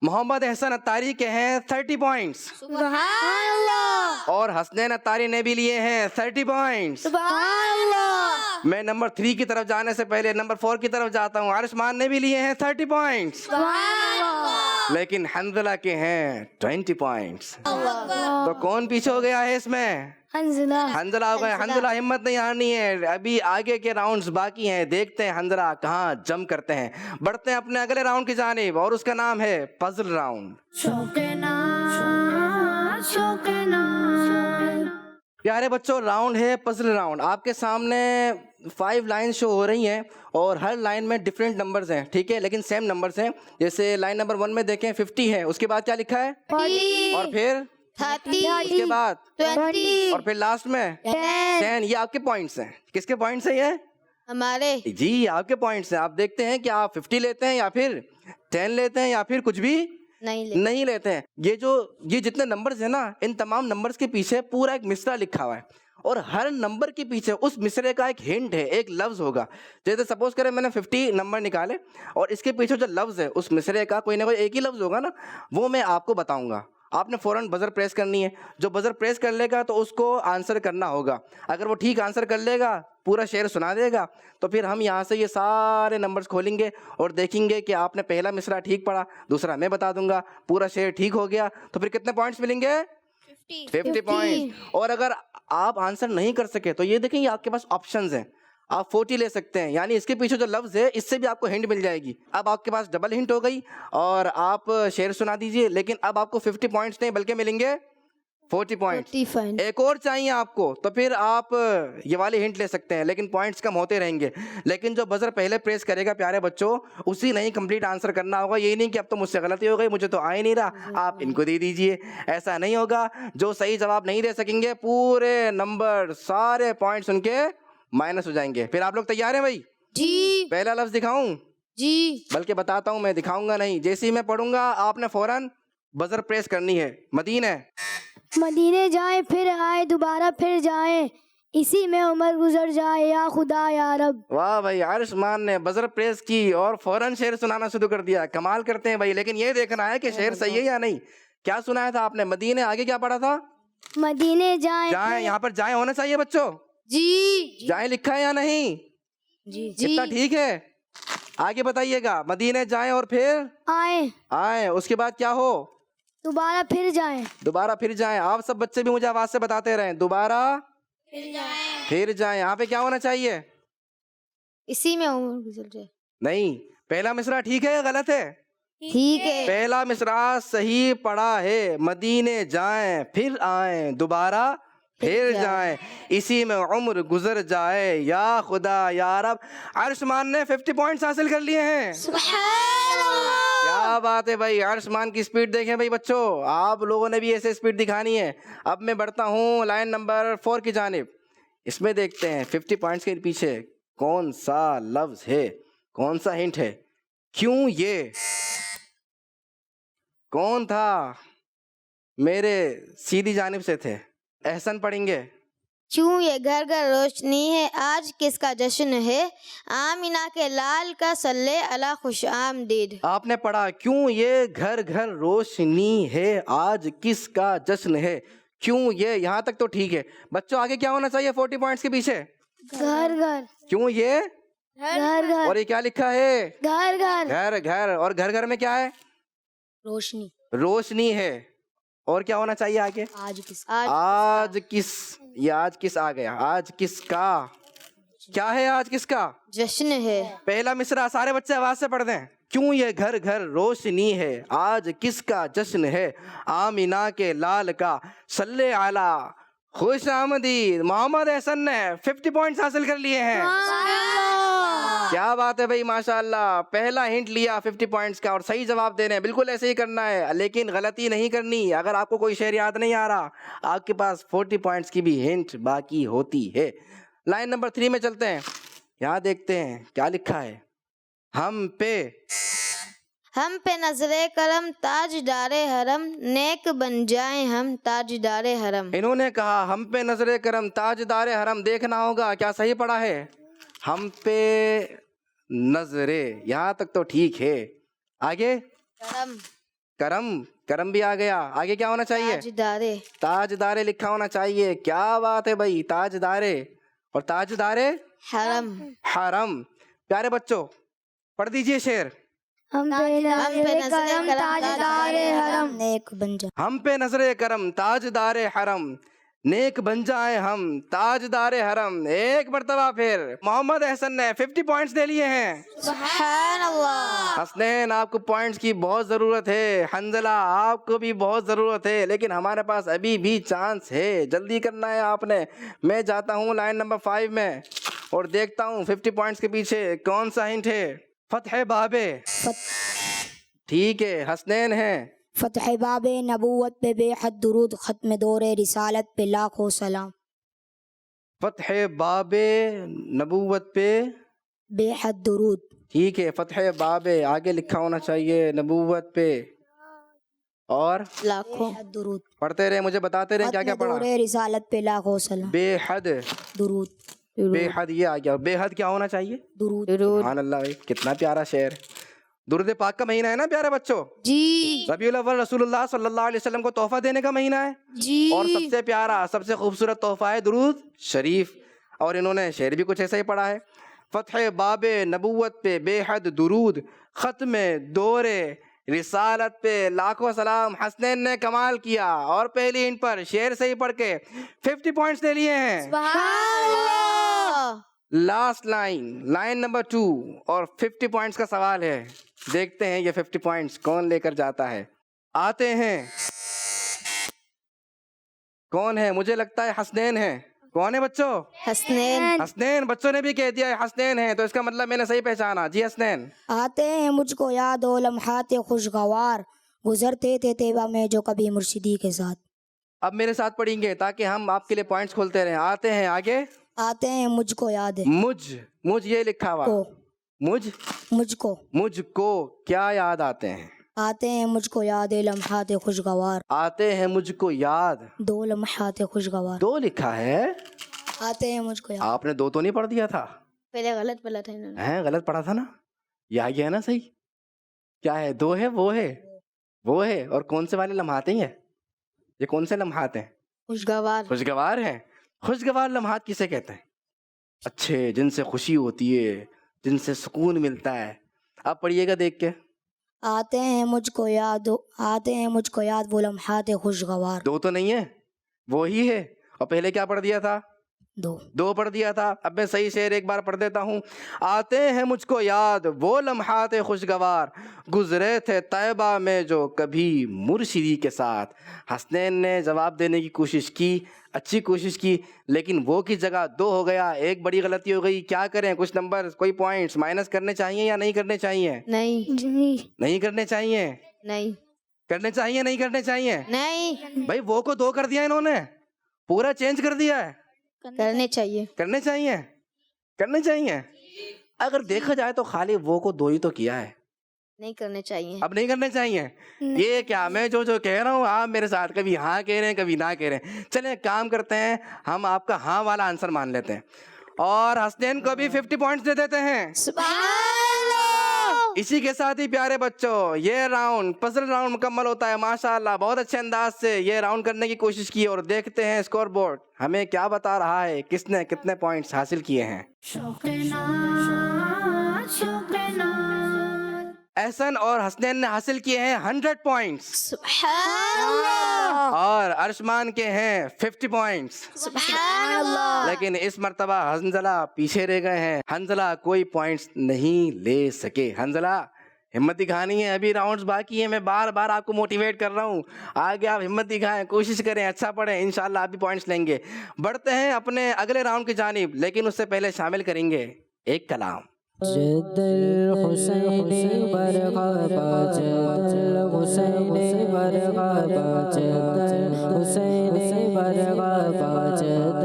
محمد احسن اتاری کے ہیں 30 پوائنٹس, سبحان اللہ. اور حسنین اتاری نے بھی لیے ہیں 30 پوائنٹس. سبحان اللہ. میں نمبر 3 کی طرف جانے سے پہلے نمبر 4 کی طرف جاتا ہوں. عرشمان نے بھی لیے ہیں 30 پوائنٹس, سبحان اللہ. لیکن حنزلہ کے ہیں 20 پوائنٹس. تو کون پیچھے ہو گیا ہے اس میں؟ حنزلہ. حنزلہ ہو گئے. حنزلہ ہمت نہیں ہارنی ہے, ابھی آگے کے راؤنڈز باقی ہیں. دیکھتے ہیں حنزلہ کہاں جم کرتے ہیں. بڑھتے ہیں اپنے اگلے راؤنڈ کی جانب اور اس کا نام ہے پزل راؤنڈ. پیارے بچوں, راؤنڈ ہے پزل راؤنڈ. آپ کے سامنے 5 لائن شو ہو رہی ہیں اور ہر لائن میں ڈفرینٹ نمبرز ہیں, ٹھیک ہے, لیکن سیم نمبرز ہیں. جیسے لائن نمبر 1 میں دیکھیں 50 ہے, اس کے بعد کیا لکھا ہے 40 اور پھر 30 اس کے بعد 20 اور پھر لاسٹ میں 10. یہ آپ کے پوائنٹس ہیں. کس کے پوائنٹس ہیں؟ یہ ہمارے جی آپ کے پوائنٹس ہیں. آپ دیکھتے ہیں کہ آپ 50 لیتے ہیں یا پھر 10 لیتے ہیں یا پھر کچھ بھی نہیں لیتے ہیں. یہ جتنے نمبرز ہیں نا, ان تمام نمبرز کے پیچھے پورا ایک مصرع لکھا ہوا ہے, اور ہر نمبر کے پیچھے اس مصرعے کا ایک ہنٹ ہے, ایک لفظ ہوگا. جیسے سپوز کریں میں نے 50 نمبر نکالے اور اس کے پیچھے جو لفظ ہے اس مصرعے کا کوئی نہ کوئی ایک ہی لفظ ہوگا نا, وہ میں آپ کو بتاؤں گا. آپ نے فوراً بزر پریس کرنی ہے. جو بزر پریس کر لے گا تو اس کو آنسر کرنا ہوگا. اگر وہ ٹھیک آنسر کر لے گا, پورا شعر سنا دے گا, تو پھر ہم یہاں سے یہ سارے نمبرز کھولیں گے اور دیکھیں گے کہ آپ نے پہلا مصرع ٹھیک پڑھا, دوسرا میں بتا دوں گا, پورا شعر ٹھیک ہو گیا, تو پھر کتنے پوائنٹس ملیں گے؟ 50 پوائنٹس. اور اگر آپ آنسر نہیں کر سکے تو یہ دیکھیں, یہ آپ کے پاس آپشنز ہیں. آپ 40 لے سکتے ہیں, یعنی اس کے پیچھے جو لفظ ہے اس سے بھی آپ کو ہنٹ مل جائے گی. اب آپ کے پاس ڈبل ہنٹ ہو گئی اور آپ شعر سنا دیجئے. لیکن اب آپ کو 50 پوائنٹس نہیں بلکہ ملیں گے 40 پوائنٹس. ایک اور چاہیے آپ کو تو پھر آپ یہ والی ہنٹ لے سکتے ہیں, لیکن پوائنٹس کم ہوتے رہیں گے. لیکن جو بزر پہلے پریس کرے گا پیارے بچوں, اسی نہیں کمپلیٹ آنسر کرنا ہوگا. یہ نہیں کہ اب تو مجھ سے غلطی ہو گئی, مجھے تو آ ہی نہیں رہا, آپ ان کو دے دیجئے. ایسا نہیں ہوگا. جو صحیح جواب نہیں دے سکیں گے, پورے نمبر سارے پوائنٹس ان کے مائنس ہو جائیں گے. پھر آپ لوگ تیار ہیں بھائی؟ جی. پہلا لفظ دکھاؤں؟ جی. بلکہ بتاتا ہوں, میں دکھاؤں گا نہیں, جیسے ہی میں پڑھوں گا آپ نے فوراً بزر پریس کرنی ہے. مدینہ. مدینے جائیں پھر آئیں دوبارہ پھر جائیں, اسی میں عمر گزر جائے یا خدا یا رب. واہ بھائی, عارش مان نے بزر پریس کی اور فوراً شعر سنانا شروع کر دیا. کمال کرتے ہیں بھائی. لیکن یہ دیکھنا ہے کہ شعر صحیح ہے یا نہیں. کیا سنایا تھا آپ نے؟ مدینے. آگے کیا پڑھا تھا؟ مدینے جائیں. یہاں پر جائیں ہونا چاہیے بچوں. جی. جائیں لکھا ہے یا نہیں؟ جی. اتنا ٹھیک ہے. آگے بتائیے گا. مدینے جائیں اور پھر آئیں. اس کے بعد کیا ہو؟ دوبارہ پھر جائیں. دوبارہ پھر جائیں. آپ سب بچے بھی مجھے آواز سے بتاتے رہیں. دوبارہ پھر جائیں. یہاں پہ کیا ہونا چاہیے؟ اسی میں عمر گزر جائے. نہیں, پہلا مصرع ٹھیک ہے یا غلط ہے؟ ٹھیک ہے. پہلا مصرع صحیح پڑھا ہے. مدینے جائیں پھر آئیں دوبارہ پھر جائیں, اسی میں عمر گزر جائے یا خدا یا رب. عرشمان نے 50 پوائنٹس حاصل کر لیے ہیں. سبحان اللہ. کیا بات ہے بھائی. عرشمان کی سپیڈ دیکھیں بھائی بچوں, آپ لوگوں نے بھی ایسے سپیڈ دکھانی ہے. اب میں بڑھتا ہوں لائن نمبر 4 کی جانب. اس میں دیکھتے ہیں 50 پوائنٹس کے پیچھے کون سا لفظ ہے, کون سا ہنٹ ہے. کیوں یہ کون تھا میرے سیدھی جانب سے تھے؟ احسن پڑھیں گے. کیوں یہ گھر گھر روشنی ہے, آج کس کا جشن ہے, آمینہ کے لال کا صلی اللہ خوش آمدید. آپ نے پڑھا کیوں یہ گھر گھر روشنی ہے, آج کس کا جشن ہے. کیوں یہ, یہاں تک تو ٹھیک ہے. بچوں آگے کیا ہونا چاہیے 40 پوائنٹس کے پیچھے؟ گھر گھر. کیوں یہ گھر گھر. اور یہ کیا لکھا ہے؟ گھر گھر. گھر گھر. اور گھر گھر میں کیا ہے؟ روشنی. روشنی ہے. اور کیا ہونا چاہیے آگے؟ آج کس. آج کس. یہ آج کس آ گیا. آج کس کا کیا ہے؟ آج کس کا جشن ہے. پہلا مصرع سارے بچے آواز سے پڑھ دیں. کیوں یہ گھر گھر روشنی ہے, آج کس کا جشن ہے, آمینہ کے لال کا صلی علی خوش آمدید. محمد احسن نے 50 پوائنٹس حاصل کر لیے ہیں. کیا بات ہے بھائی, ماشاءاللہ. پہلا ہنٹ لیا 50 پوائنٹس کا اور صحیح جواب دینے. بالکل ایسے ہی کرنا ہے, لیکن غلطی نہیں کرنی. اگر آپ کو کوئی شعر یاد نہیں آ رہا, آپ کے پاس 40 پوائنٹس کی بھی ہنٹ باقی ہوتی ہے. لائن نمبر 3 میں چلتے ہیں. یہاں دیکھتے ہیں کیا لکھا ہے. ہم پہ نظر کرم تاجدار حرم, نیک بن جائیں ہم تاجدار حرم. انہوں نے کہا ہم پہ نظر کرم تاجدار حرم. دیکھنا ہوگا کیا صحیح پڑھا ہے. ہم پہ نظرے, یہاں تک تو ٹھیک ہے. آگے کرم. کرم. کرم بھی آ گیا. آگے کیا ہونا چاہیے؟ تاجدار. تاجدار لکھا ہونا چاہیے. کیا بات ہے بھائی, تاجدار اور تاجدار حرم. حرم. پیارے بچوں پڑھ دیجئے شعر. ہم پہ نظر کرم تاجدار حرم, نیک بن جائے. ہم پہ نظر کرم تاجدار حرم, نیک بن جائیں ہم تاجدار حرم. ایک مرتبہ پھر. محمد احسن نے 50 پوائنٹس دے لیے ہیں. سبحان اللہ. حسنین آپ کو پوائنٹس کی بہت ضرورت ہے. حنزلہ آپ کو بھی بہت ضرورت ہے, لیکن ہمارے پاس ابھی بھی چانس ہے. جلدی کرنا ہے آپ نے. میں جاتا ہوں لائن نمبر 5 میں اور دیکھتا ہوں 50 پوائنٹس کے پیچھے کون سا ہنٹ ہے. فتح بابے. ٹھیک ہے, حسنین ہیں. فتح باب نبوت پہ بے حد درود, ختم دور رسالت پہ لاکھوں سلام. فتح باب نبوت پہ بے حد درود. ٹھیک ہے, فتح باب ہے, آگے لکھا ہونا چاہیے نبوت پہ, اور لاکھوں بے حد درود. پڑھتے رہے, مجھے بتاتے رہے کیا کیا ختم پڑھا. دور رسالت پہ لاکھوں سلام. بے حد, درود. بے حد یہ آ گیا. بے حد کیا ہونا چاہیے؟ درود. سبحان اللہ بھائی, کتنا پیارا شعر. درود پاک کا مہینہ ہے نا پیارے بچوں. جی ربیع الاول رسول اللہ صلی اللہ علیہ وسلم کو تحفہ دینے کا مہینہ ہے, جی اور سب سے پیارا سب سے خوبصورت تحفہ ہے درود شریف. اور انہوں نے شعر بھی کچھ ایسا ہی پڑھا ہے. فتح باب نبوت پہ بے حد درود, ختم دور رسالت پہ لاکھوں سلام. حسنین نے کمال کیا, اور پہلی ان پر شعر صحیح پڑھ کے 50 پوائنٹس لے لیے ہیں. سبحان اللہ. لاسٹ لائن نمبر 2, اور 50 پوائنٹس کا سوال ہے. دیکھتے ہیں یہ 50 پوائنٹس کون لے کر جاتا ہے. آتے ہیں, کون ہے؟ مجھے لگتا ہے حسنین ہے. کون ہے بچوں؟ حسنین. حسنین. بچوں نے بھی کہہ دیا ہے حسنین ہے, تو اس کا مطلب میں نے صحیح پہچانا. جی حسنین. آتے ہیں مجھ کو یاد ہو لمحات خوشگوار, گزرتے تھے طیبہ میں جو کبھی مرشدی کے ساتھ. اب میرے ساتھ پڑھیں گے تاکہ ہم آپ کے لیے پوائنٹس کھولتے رہیں. آتے ہیں آگے. آتے ہیں مجھ کو یاد ہے مجھ یہ لکھا ہوا, کو, مجھ کو کیا یاد آتے ہیں؟ آتے ہیں مجھ کو یاد ہے لمحات خوشگوار. آتے ہیں مجھ کو یاد, 2 لمحات خوشگوار. 2 لکھا ہے. آتے ہیں مجھ کو یاد. آپ نے 2 تو نہیں پڑھ دیا تھا؟ پہلے غلط بولا تھا انہوں نے. ہیں, غلط پڑھا تھا نا. یہ آ گیا نا صحیح. کیا ہے؟ 2 ہے, وہ ہے. اور کون سے والے لمحات ہیں یہ کون سے لمحات ہیں؟ خوشگوار ہیں. خوشگوار لمحات کسے کہتے ہیں؟ اچھے, جن سے خوشی ہوتی ہے, جن سے سکون ملتا ہے. آپ پڑھیے گا دیکھ کے. آتے ہیں مجھ کو یاد وہ لمحات خوشگوار. 2 تو نہیں ہے, وہی ہے. اور پہلے کیا پڑھ دیا تھا؟ 2 پڑھ دیا تھا. اب میں صحیح شعر ایک بار پڑھ دیتا ہوں. آتے ہیں مجھ کو یاد وہ لمحات خوشگوار, گزرے تھے طیبہ میں جو کبھی مرشدی کے ساتھ. حسنین نے جواب دینے کی کوشش کی, اچھی کوشش کی, لیکن وہ کی جگہ 2 ہو گیا. ایک بڑی غلطی ہو گئی. کیا کریں؟ کچھ نمبر, کوئی پوائنٹس مائنس کرنے چاہیے یا نہیں کرنے چاہیے؟ نہیں کرنے چاہیے. کرنے چاہیے نہیں کرنے چاہیے؟ نہیں بھائی وہ کو 2 کر دیا انہوں نے, پورا چینج کر دیا ہے. کرنے چاہیے. اگر دیکھا جائے تو خالی وہ کو 2 ہی تو کیا ہے. نہیں کرنے چاہیے. اب نہیں کرنے چاہیے. یہ کیا میں جو کہہ رہا ہوں آپ میرے ساتھ کبھی ہاں کہہ رہے ہیں کبھی نہ کہہ رہے ہیں. چلیں کام کرتے ہیں, ہم آپ کا ہاں والا آنسر مان لیتے ہیں, اور حسنین کو بھی 50 پوائنٹس دے دیتے ہیں. اسی کے ساتھ ہی پیارے بچوں یہ راؤنڈ پزل راؤنڈ مکمل ہوتا ہے. ماشاءاللہ بہت اچھے انداز سے یہ راؤنڈ کرنے کی کوشش کی, اور دیکھتے ہیں اسکور بورڈ ہمیں کیا بتا رہا ہے, کس نے کتنے پوائنٹس حاصل کیے ہیں. احسن اور حسنین نے حاصل کیے ہیں 100 پوائنٹس, سبحان اللہ. اور ارشمان کے ہیں 50 پوائنٹس. سبحان اللہ. لیکن اس مرتبہ حنزلہ پیچھے رہ گئے ہیں. حنزلہ کوئی پوائنٹس نہیں لے سکے. حنزلہ ہمت دکھانی ہے, ابھی راؤنڈز باقی ہیں. میں بار بار آپ کو موٹیویٹ کر رہا ہوں, آگے آپ ہمت دکھائیں, کوشش کریں, اچھا پڑھیں, انشاءاللہ آپ بھی پوائنٹس لیں گے. بڑھتے ہیں اپنے اگلے راؤنڈ کی جانب, لیکن اس سے پہلے شامل کریں گے ایک کلام. جد الحسین برغبا, جد الحسین برغبا, جد الحسین برغبا, جد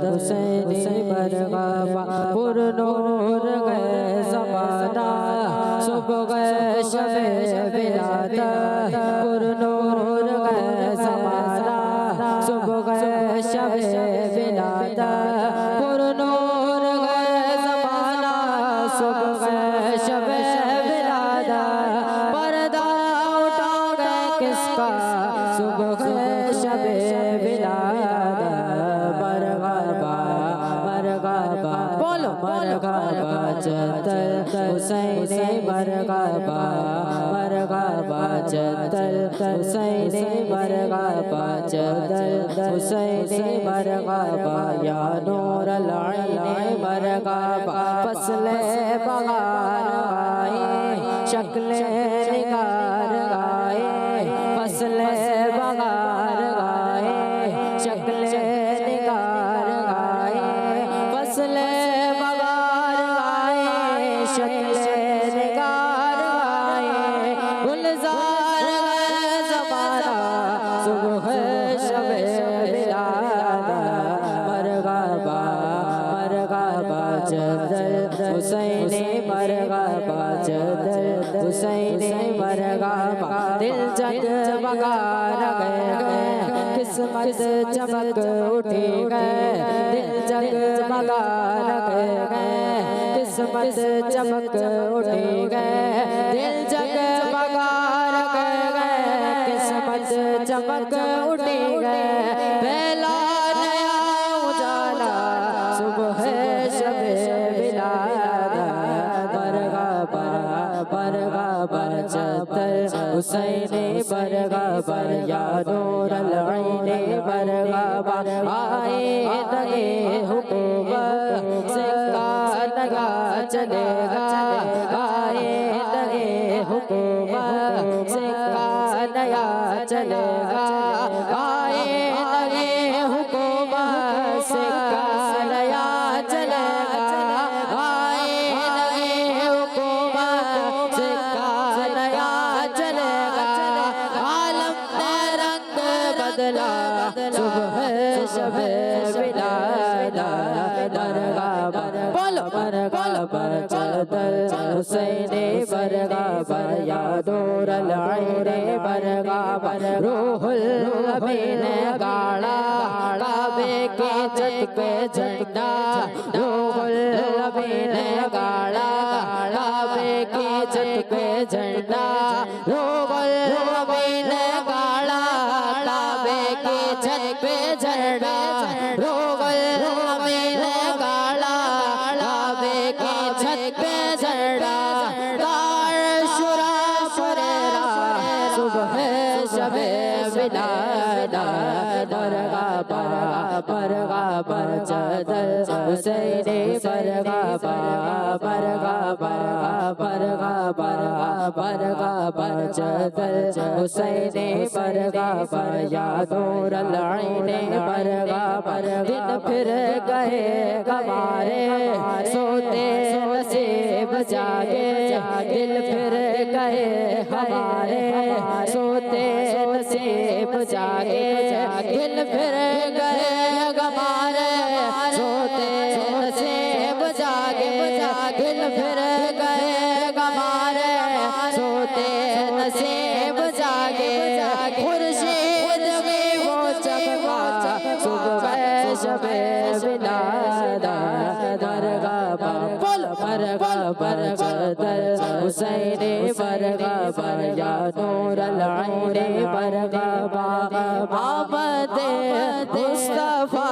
الحسین برغبا. پر نور گئے زمانہ صبح گئے شب ولادت, پر نور گئے زمانہ صبح گئے شب ولادت, پر نور گئے زمانہ صبح گئے شب ولادت. پردہ اٹھا گئے کس کا صبح گئے شب ولادت. مرغبا مرغبا بولو مرغبا جد الحسین مرغبا, مرغبا جد الحسین مرغبا, جد الحسین مرغبا. یا نور العین مرغبا, فصل بہار آئے, شکل نگار آئے, فصل بہار آئے, شکل نگار آئے, فصل بہار آئے, شکل نگار آئے. گلزار ہے زمانہ صبح شب ولادت. مرغبا مرغبا جد حسین مرغبا جدل حسین مرغبا دل جگمگا گئے قسمت چمک اٹھی گئے دل جگمگا گئے قسمت چمک اٹھی گئے دل جگمگا گئے قسمت چمک اٹھی گئے پہلا نیا اجالا صبح شب ولادت مرغبا جدل حسین مرغبا یا نور العین مرغبا آئے نئے حکومت سکہ نیا چلے گا آئے نئے حکومت سکہ نیا چلے گا آئے نئے حکومت سکہ نیا چلے گا آئے نئے حکومت سکہ نیا چلے گا عالم نے رنگ بدلا صبح شب ولادت مرغبا بولو مرغبا جدل حسین مرغبا یا نور العین مرغبا روح الامین گاڑا کعبے کے چھت پہ جھنڈا روح الامین گاڑا کعبے کے چھت پہ جھنڈا روح الامین گاڑا کعبے کے چھت پہ جھنڈا روح الامین گاڑا کعبے کے چھت پہ جھنڈا دار شورا فریرا صبح شب ولادت مرغبا جدل حسین مرغبا جدل حسین مرغبا یا نور العین مرغبا دن پھر گئے ہمارے سوتے نصیب جاگے دل پھر گئے ہمارے سوتے نصیب جاگے دل پھر گئے ہمارے سوتے نصیب جاگے دل پھر گئے ہمارے سوتے نصیب جاگے خورشید بھی وہ چمکا صبح شب ولادت مرغبا بولو مرغبا جدل حسین مرغبا یا نور العین مرغبا آمد مصطفیٰ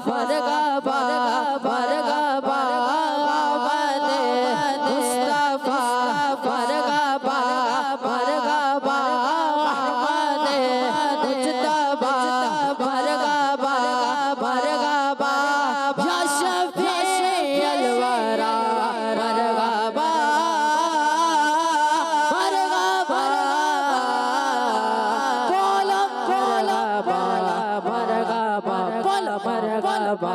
مرغبا مرغبا آمد مصطفیٰ مرغبا مرغبا احمد مجتبی مرغبا مرغبا یا شفیع الورا مرغبا مرغبا بولو مرغبا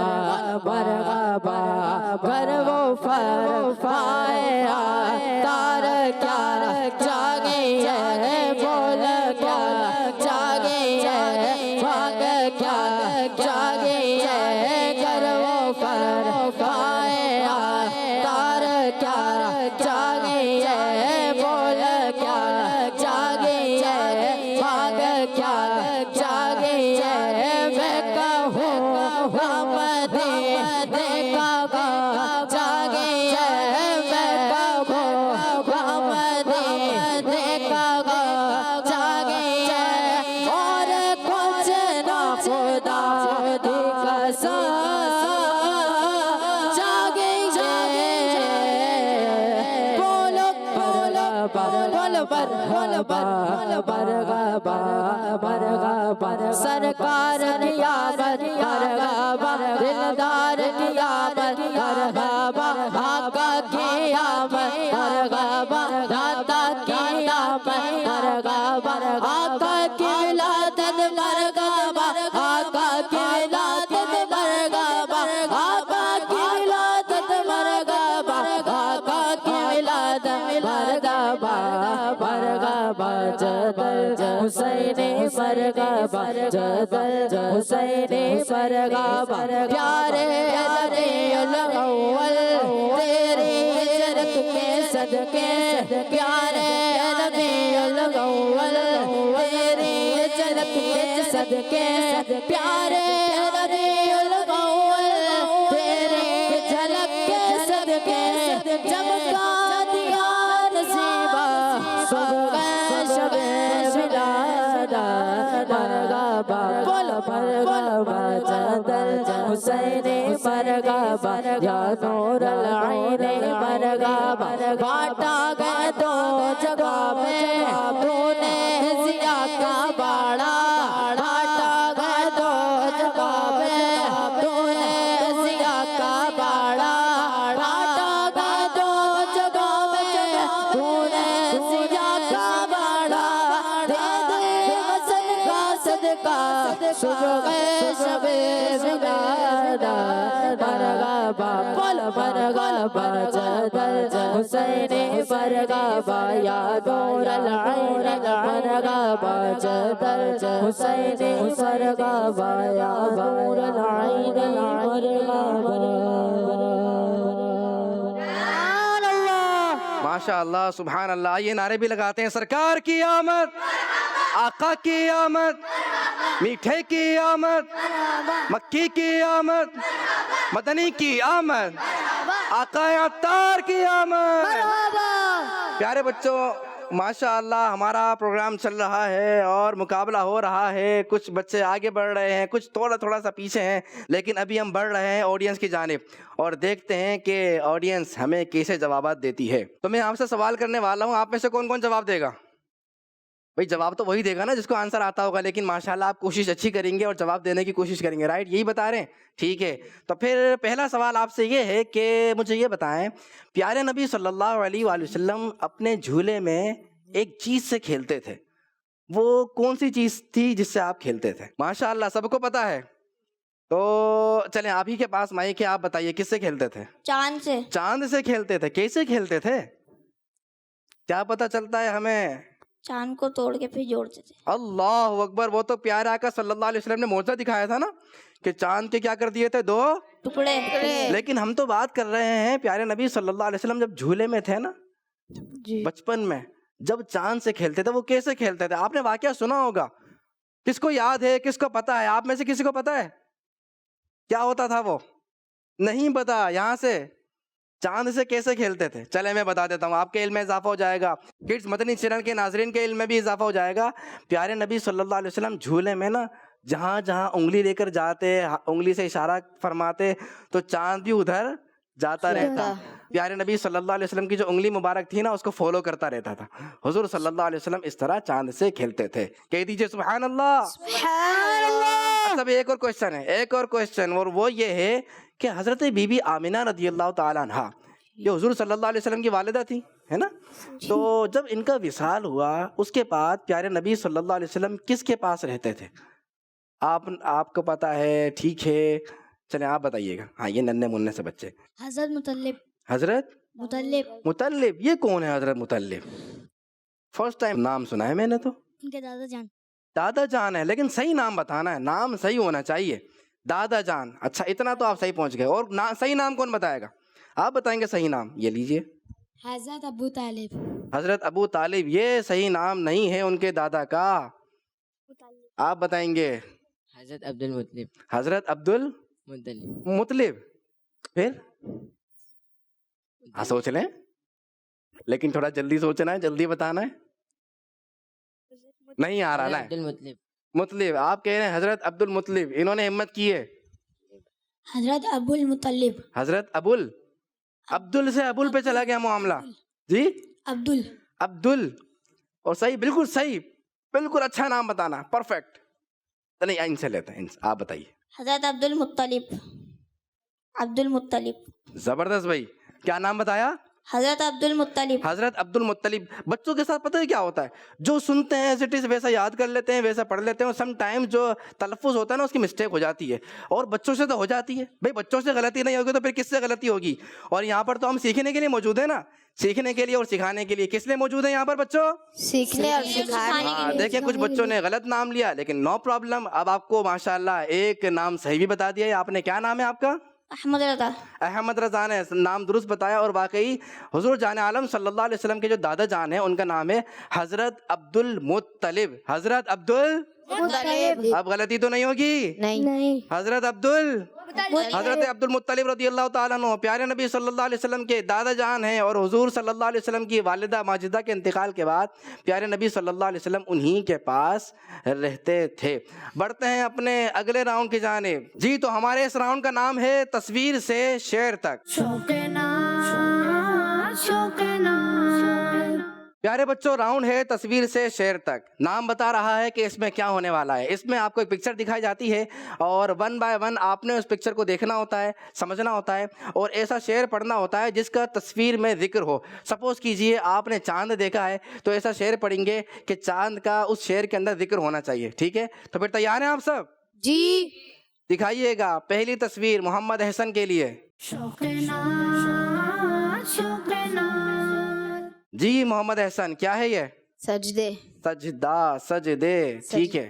مرغبا کر وہ فرمائے تار کیا جاگے بول کیا جاگے مانگ کیا جاگے کر وہ فرمائے تار کیا جاگے بول کیا جاگے مانگ کیا جاگے میں کہوں ہم دیکھا گا جاگے میں کہوں ہم دیکھا گا جاگے اور کچھ نہ خدا دی قسم جاگے بولو مرغبا سرکار نیابت مرغبا دلدار نیابت مرغبا آقا کی آمد مرغبا داتا کی آمد مرغبا آقا کی ولادت مرغبا آقا کی ولادت مرغبا آقا کی ولادت مرغبا آقا کی ولادت مرغبا مرغبا جدل حسین مرغبا جدل حسین مرغبا پیارے ربیع الاول تیری صدقے پیارے ربیع الاول تیری جھلک کے صدقے پیارے ربیع الاول تیری جھلک کے صدقے چمکا دیا نصیبہ صبح شب ولادت مرحبا بول مرحبا چادر حسین مرحبا یا نور العین مرحبا بانٹا گئے دو جگہ میں تو نے ضیا کا باڑا بانٹا گئے دو جگہ میں تو نے ضیا کا باڑا بانٹا گئے دو جگہ میں تو نے ضیا کا باڑا دے دے وطن کا صدقہ صبح شب ولادت مرحبا بول مرحبا چادر حسین مرحبا یا نور العین مرحبا چادر حسین مرحبا یا نور العین ماشاء اللہ سبحان اللہ. یہ نعرے بھی لگاتے ہیں سرکار کی آمد, آقا کی آمد, میٹھے کی آمد, مکی کی آمد, مدنی کی آمد, آقا عطار کی آمد. پیارے بچوں ماشاء اللہ ہمارا پروگرام چل رہا ہے اور مقابلہ ہو رہا ہے. کچھ بچے آگے بڑھ رہے ہیں, کچھ تھوڑا سا پیچھے ہیں, لیکن ابھی ہم بڑھ رہے ہیں آڈینس کی جانب اور دیکھتے ہیں کہ آڈینس ہمیں کیسے جوابات دیتی ہے. تو میں آپ سے سوال کرنے والا ہوں, آپ میں سے کون کون جواب دے گا؟ بھائی جواب تو وہی دے گا نا جس کو آنسر آتا ہوگا, لیکن ماشاءاللہ آپ کوشش اچھی کریں گے اور جواب دینے کی کوشش کریں گے, رائٹ؟ یہی بتا رہے ہیں, ٹھیک ہے. تو پھر پہلا سوال آپ سے یہ ہے کہ مجھے یہ بتائیں, پیارے نبی صلی اللہ علیہ وآلہ وسلم اپنے جھولے میں ایک چیز سے کھیلتے تھے, وہ کون سی چیز تھی جس سے آپ کھیلتے تھے؟ ماشاءاللہ سب کو پتا ہے. تو چلیں آپ ہی کے پاس مائک ہے, آپ بتائیے کس سے کھیلتے تھے؟ چاند سے. چاند سے کھیلتے تھے. کیسے کھیلتے تھے؟ کیا پتا چلتا ہے ہمیں؟ چاند کو توڑ کے پھر جوڑتے تھے. اللہ اکبر. وہ تو پیارے آقا صلی اللہ علیہ وسلم نے معجزہ دکھایا تھا نا کہ چاند کے کیا کر دیے تھے؟ 2 ٹکڑے. لیکن ہم تو بات کر رہے ہیں پیارے نبی صلی اللہ علیہ وسلم جب جھولے میں تھے نا, بچپن میں جب چاند سے کھیلتے تھے, وہ کیسے کھیلتے تھے؟ آپ نے واقعہ سنا ہوگا, کس کو یاد ہے, کس کو پتا ہے؟ آپ میں سے کسی کو پتا ہے کیا ہوتا تھا؟ وہ نہیں پتا. یہاں سے چاند سے کیسے کھیلتے تھے چلے میں بتا دیتا ہوں, آپ کے علم میں اضافہ ہو جائے گا, کڈز مدنی چینل کے ناظرین کے علم میں بھی اضافہ ہو جائے گا. پیارے نبی صلی اللہ علیہ وسلم جھولے میں نا جہاں جہاں انگلی لے کر جاتے, انگلی سے اشارہ فرماتے تو چاند بھی ادھر جاتا رہتا. پیارے نبی صلی اللہ علیہ وسلم کی جو انگلی مبارک تھی نا اس کو فالو کرتا رہتا تھا. حضور صلی اللہ علیہ وسلم اس طرح چاند سے کھیلتے تھے. کہہ دیجئے سبحان اللہ. سبحان اللہ. سب ایک اور کوشچن ہے, ایک اور کوشچن, اور وہ یہ ہے کہ حضرت بی بی آمنہ رضی اللہ تعالیٰ عنہ یہ حضور صلی اللہ علیہ وسلم کی والدہ تھی, ہے نا؟ تو جب ان کا وصال ہوا اس کے بعد پیارے نبی صلی اللہ علیہ وسلم کس کے پاس رہتے تھے؟ آپ کو پتا ہے, ٹھیک ہے, چلیں آپ بتائیے گا. ہاں یہ ننھے مننے سے بچے. حضرت مطلب. حضرت مطلب. یہ کون ہے حضرت مطلب؟ فرسٹ ٹائم نام سنا ہے میں نے. تو ان کے دادا جان. دادا جان ہے, لیکن صحیح نام بتانا ہے, نام صحیح ہونا چاہیے. دادا جان, اچھا اتنا تو آپ صحیح پہنچ گئے. اور صحیح نام کون بتائے گا؟ آپ بتائیں گے صحیح نام. یہ لیجئے. حضرت ابو طالب. حضرت ابو طالب. یہ صحیح نام نہیں ہے ان کے دادا کا. آپ بتائیں گے. حضرت عبد المطلب. حضرت عبد المطلب. پھر ہاں سوچ لیں, لیکن تھوڑا جلدی سوچنا ہے, جلدی بتانا ہے. نہیں آ رہا نا. عبد المطلب. مطلب. آپ کہہ رہے ہیں حضرت عبد المطلب. انہوں نے ہمت کی ہے. حضرت ابو المطلب. حضرت عبدل سے ابول پہ چلا گیا معاملہ. جی عبدل. اور صحیح, بالکل صحیح, بالکل اچھا نام بتانا, پرفیکٹ. نہیں ان سے لیتے ہیں, آپ بتائیے. حضرت عبد المطلب. زبردست بھائی. کیا نام بتایا؟ حضرت عبد المطلب. حضرت عبد المطلب. بچوں کے ساتھ پتہ ہے کیا ہوتا ہے, جو سنتے ہیں ایز اٹ از ویسا یاد کر لیتے ہیں, ویسا پڑھ لیتے ہیں. سم ٹائم جو تلفظ ہوتا ہے نا اس کی مسٹیک ہو جاتی ہے, اور بچوں سے تو ہو جاتی ہے. بھائی بچوں سے غلطی نہیں ہوگی تو پھر کس سے غلطی ہوگی؟ اور یہاں پر تو ہم سیکھنے کے لیے موجود ہیں نا, سیکھنے کے لیے اور سکھانے کے لیے. کس لیے موجود ہیں یہاں پر بچوں؟ سیکھنے اور سکھانے کے لیے. دیکھیں کچھ بچوں نے غلط نام لیا, لیکن نو پرابلم. اب آپ کو ماشاءاللہ ایک نام صحیح بھی بتا دیا ہے آپ نے. کیا نام ہے آپ کا؟ احمد رضا. احمد رضا نے نام درست بتایا، اور واقعی حضور جان عالم صلی اللہ علیہ وسلم کے جو دادا جان ہیں ان کا نام ہے حضرت عبد المطلب. حضرت اب غلطی تو نہیں ہوگی؟ نہیں. حضرت عبد المطلب رضی اللہ تعالیٰ عنہ پیارے نبی صلی اللہ علیہ وسلم کے دادا جان ہیں، اور حضور صلی اللہ علیہ وسلم کی والدہ ماجدہ کے انتقال کے بعد پیارے نبی صلی اللہ علیہ وسلم انہی کے پاس رہتے تھے. بڑھتے ہیں اپنے اگلے راؤنڈ کی جانب. جی تو ہمارے اس راؤنڈ کا نام ہے تصویر سے شعر تک. پیارے بچوں، راؤنڈ ہے تصویر سے شعر تک. نام بتا رہا ہے کہ اس میں کیا ہونے والا ہے. اس میں آپ کو ایک پکچر دکھائی جاتی ہے، اور 1 بائی 1 آپ نے اس پکچر کو دیکھنا ہوتا ہے، سمجھنا ہوتا ہے، اور ایسا شعر پڑھنا ہوتا ہے جس کا تصویر میں ذکر ہو. سپوز کیجئے آپ نے چاند دیکھا ہے تو ایسا شعر پڑھیں گے کہ چاند کا اس شعر کے اندر ذکر ہونا چاہیے. ٹھیک ہے، تو پھر تیار ہیں آپ سب؟ جی. دکھائیے گا پہلی تصویر محمد احسن کے لیے. جی محمد احسن، کیا ہے یہ؟ سجدے. سجدہ، سجدے. ٹھیک ہے،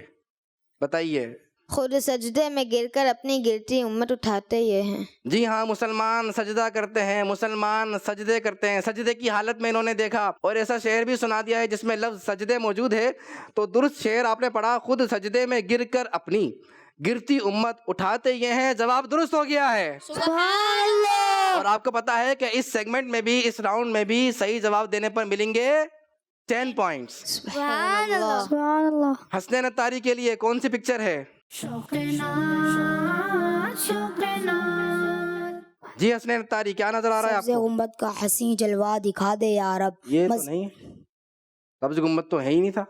بتائیے. خود سجدے میں گر کر اپنی گرتی امت اٹھاتے یہ ہیں. جی ہاں، مسلمان سجدہ کرتے ہیں، مسلمان سجدے کرتے ہیں. سجدے کی حالت میں انہوں نے دیکھا، اور ایسا شعر بھی سنا دیا ہے جس میں لفظ سجدے موجود ہے. تو درست شعر آپ نے پڑھا، خود سجدے میں گر کر اپنی گرتی امت اٹھاتے یہ ہیں. جواب درست ہو گیا ہے. سبحان اللہ. اور آپ کو پتا ہے کہ اس سیگمنٹ میں بھی، اس راؤنڈ میں بھی صحیح جواب دینے پر ملیں گے 10 پوائنٹس. سبحان اللہ. سبحان اللہ. حسنین اتاری کے لیے کون سی پکچر ہے؟ جی حسنین اتاری، کیا نظر آ رہا ہے آپ سبز کو؟ گنبد کا حسین جلوہ دکھا دے یا رب. یہ تو نہیں، سبز گنبد تو ہے ہی نہیں تھا.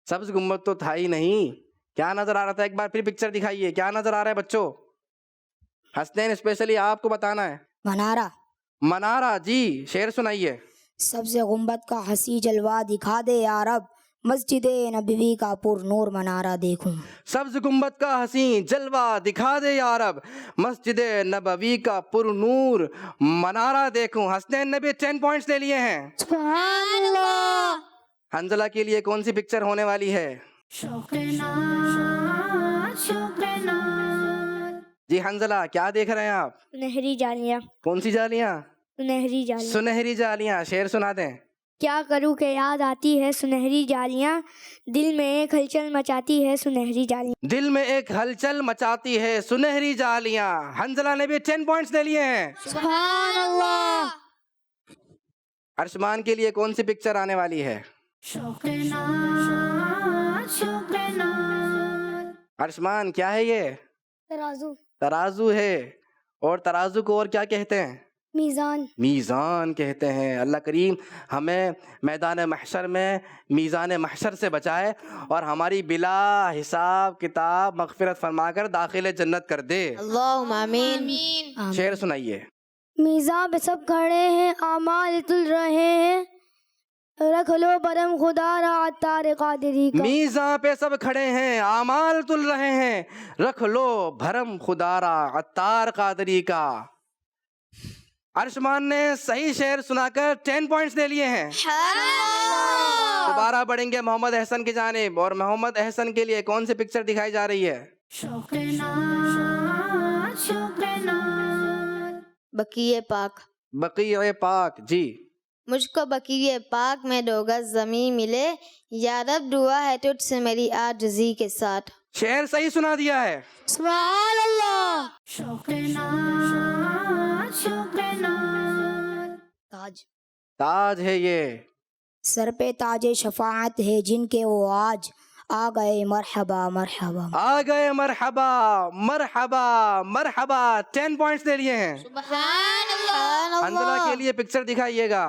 سبز گنبد تو تھا ہی نہیں. کیا نظر آ رہا تھا؟ ایک بار پھر پکچر دکھائیے. کیا نظر آ رہا ہے بچوں؟ حسنین اسپیشلی آپ کو بتانا ہے. منارہ. منارہ. جی شعر سنائیے. سبز گنبد کا حسین جلوہ دکھا دے یا رب، مسجد نبوی کا پر نور منارہ دیکھوں. سبز گنبد کا حسین جلوہ دکھا دے یا رب، مسجد نبوی کا پر نور منارہ دیکھوں. حسنین نے بھی 10 پوائنٹس لے لیے ہیں. سبحان اللہ. حنزلہ کے لیے کون سی پکچر ہونے والی ہے؟ جی حنزلہ، کیا دیکھ رہے ہیں آپ؟ سنہری جالیاں. کون سی جالیاں؟ سنہری جالیاں. سنہری جالیاں. شعر سنا دیں. کیا کروں کہ یاد آتی ہے سنہری جالیاں، دل میں ایک ہلچل مچاتی ہے سنہری جالیاں. دل میں ایک ہلچل مچاتی ہے سنہری جالیاں. حنزلہ نے بھی 10 پوائنٹس لے لیے ہیں. سبحان اللہ. ارشمان کے لیے کون سی پکچر آنے والی ہے؟ ارشمان، کیا ہے یہ؟ ترازو. ترازو ہے. اور ترازو کو اور کیا کہتے ہیں؟ میزان. میزان کہتے ہیں. اللہ کریم ہمیں میدان محشر میں میزان محشر سے بچائے، اور ہماری بلا حساب کتاب مغفرت فرما کر داخل جنت کر دے. اللہم آمین. شعر سنائیے. میزان پہ سب کھڑے ہیں، اعمال تل رہے ہیں، رکھ لو برم خدا را عطار قادری کا. میزاں پہ سب کھڑے ہیں، اعمال تل رہے ہیں، رکھ لو بھرم خدا را عطار قادری کا. ارشمان نے صحیح شعر سنا کر 10 پوائنٹس دے لیے ہیں. دوبارہ بڑھیں گے محمد احسن کی جانب، اور محمد احسن کے لیے کون سی پکچر دکھائی جا رہی ہے؟ بقیع پاک. بقیع پاک. جی مجھ کو بقیع پاک میں 2 گز زمین ملے، یا رب دعا ہے تجھ سے میری عاجزی کے ساتھ. شعر صحیح سنا دیا ہے. سبحان اللہ. تاج. تاج ہے یہ. سر پہ تاج شفاعت ہے جن کے وہ آج آ گئے مرحبا مرحبا. آ گئے مرحبا مرحبا مرحبا. 10 پوائنٹس دے لیے ہیں. سبحان اللہ. حنزلہ کے لیے پکچر دکھائیے گا.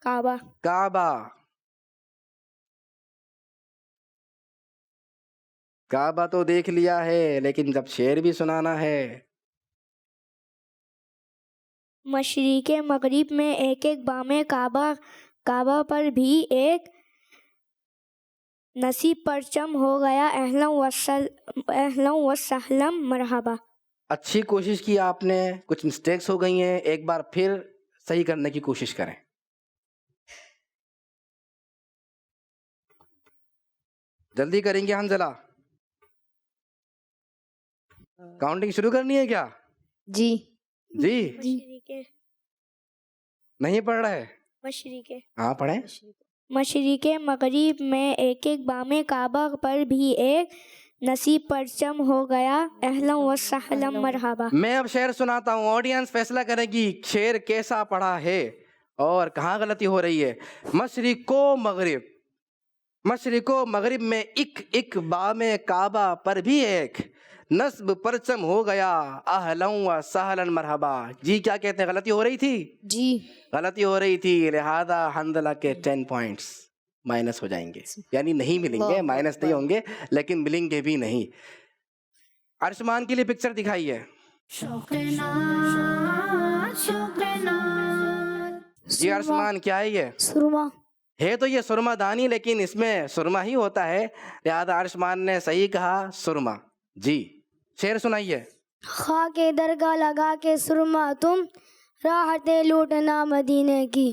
کعبہ. کعبہ. کعبہ تو دیکھ لیا ہے، لیکن جب شعر بھی سنانا ہے. مشرق مغرب میں ایک ایک بام کعبہ پر بھی ایک نصیب پرچم ہو گیا، اہلا و سہلا مرحبا. اچھی کوشش کی آپ نے، کچھ مسٹیکس ہو گئی ہیں، ایک بار پھر صحیح کرنے کی کوشش کریں. جلدی کریں گے حنزلہ؟ کاؤنٹنگ شروع کرنی ہے کیا؟ جی جی نہیں پڑھ رہے؟ مشرق ہاں پڑھیں. مشرق مغرب میں ایک ایک بام کعبہ پر بھی ایک نصیب پرچم ہو گیا. اہلا و سہلا مرحبا. میں اب شعر سناتا ہوں، آڈینس فیصلہ کرے گی شعر کیسا پڑھا ہے اور کہاں غلطی ہو رہی ہے. مشرق و مغرب میں ایک بام کعبہ پر بھی ایک نصب پرچم ہو گیا. اہلا و سہلا مرحبا. جی کیا کہتے ہیں؟ غلطی ہو رہی تھی؟ جی غلطی ہو رہی تھی، لہذا حنزلہ کے 10 پوائنٹس مائنس ہو جائیں گے، یعنی نہیں ملیں گے، مائنس نہیں ہوں گے لیکن ملیں گے بھی نہیں. ارشمان کے لیے پکچر دکھائیے. جی ارشمان کیا ہے یہ؟ سرما. ہے تو یہ سرما دانی، لیکن اس میں سرما ہی ہوتا ہے، لہذا ارشمان نے صحیح کہا سرما. جی شعر سنائیے. خاک درگاہ لگا کے سرما تم راحتیں لوٹنا مدینے کی.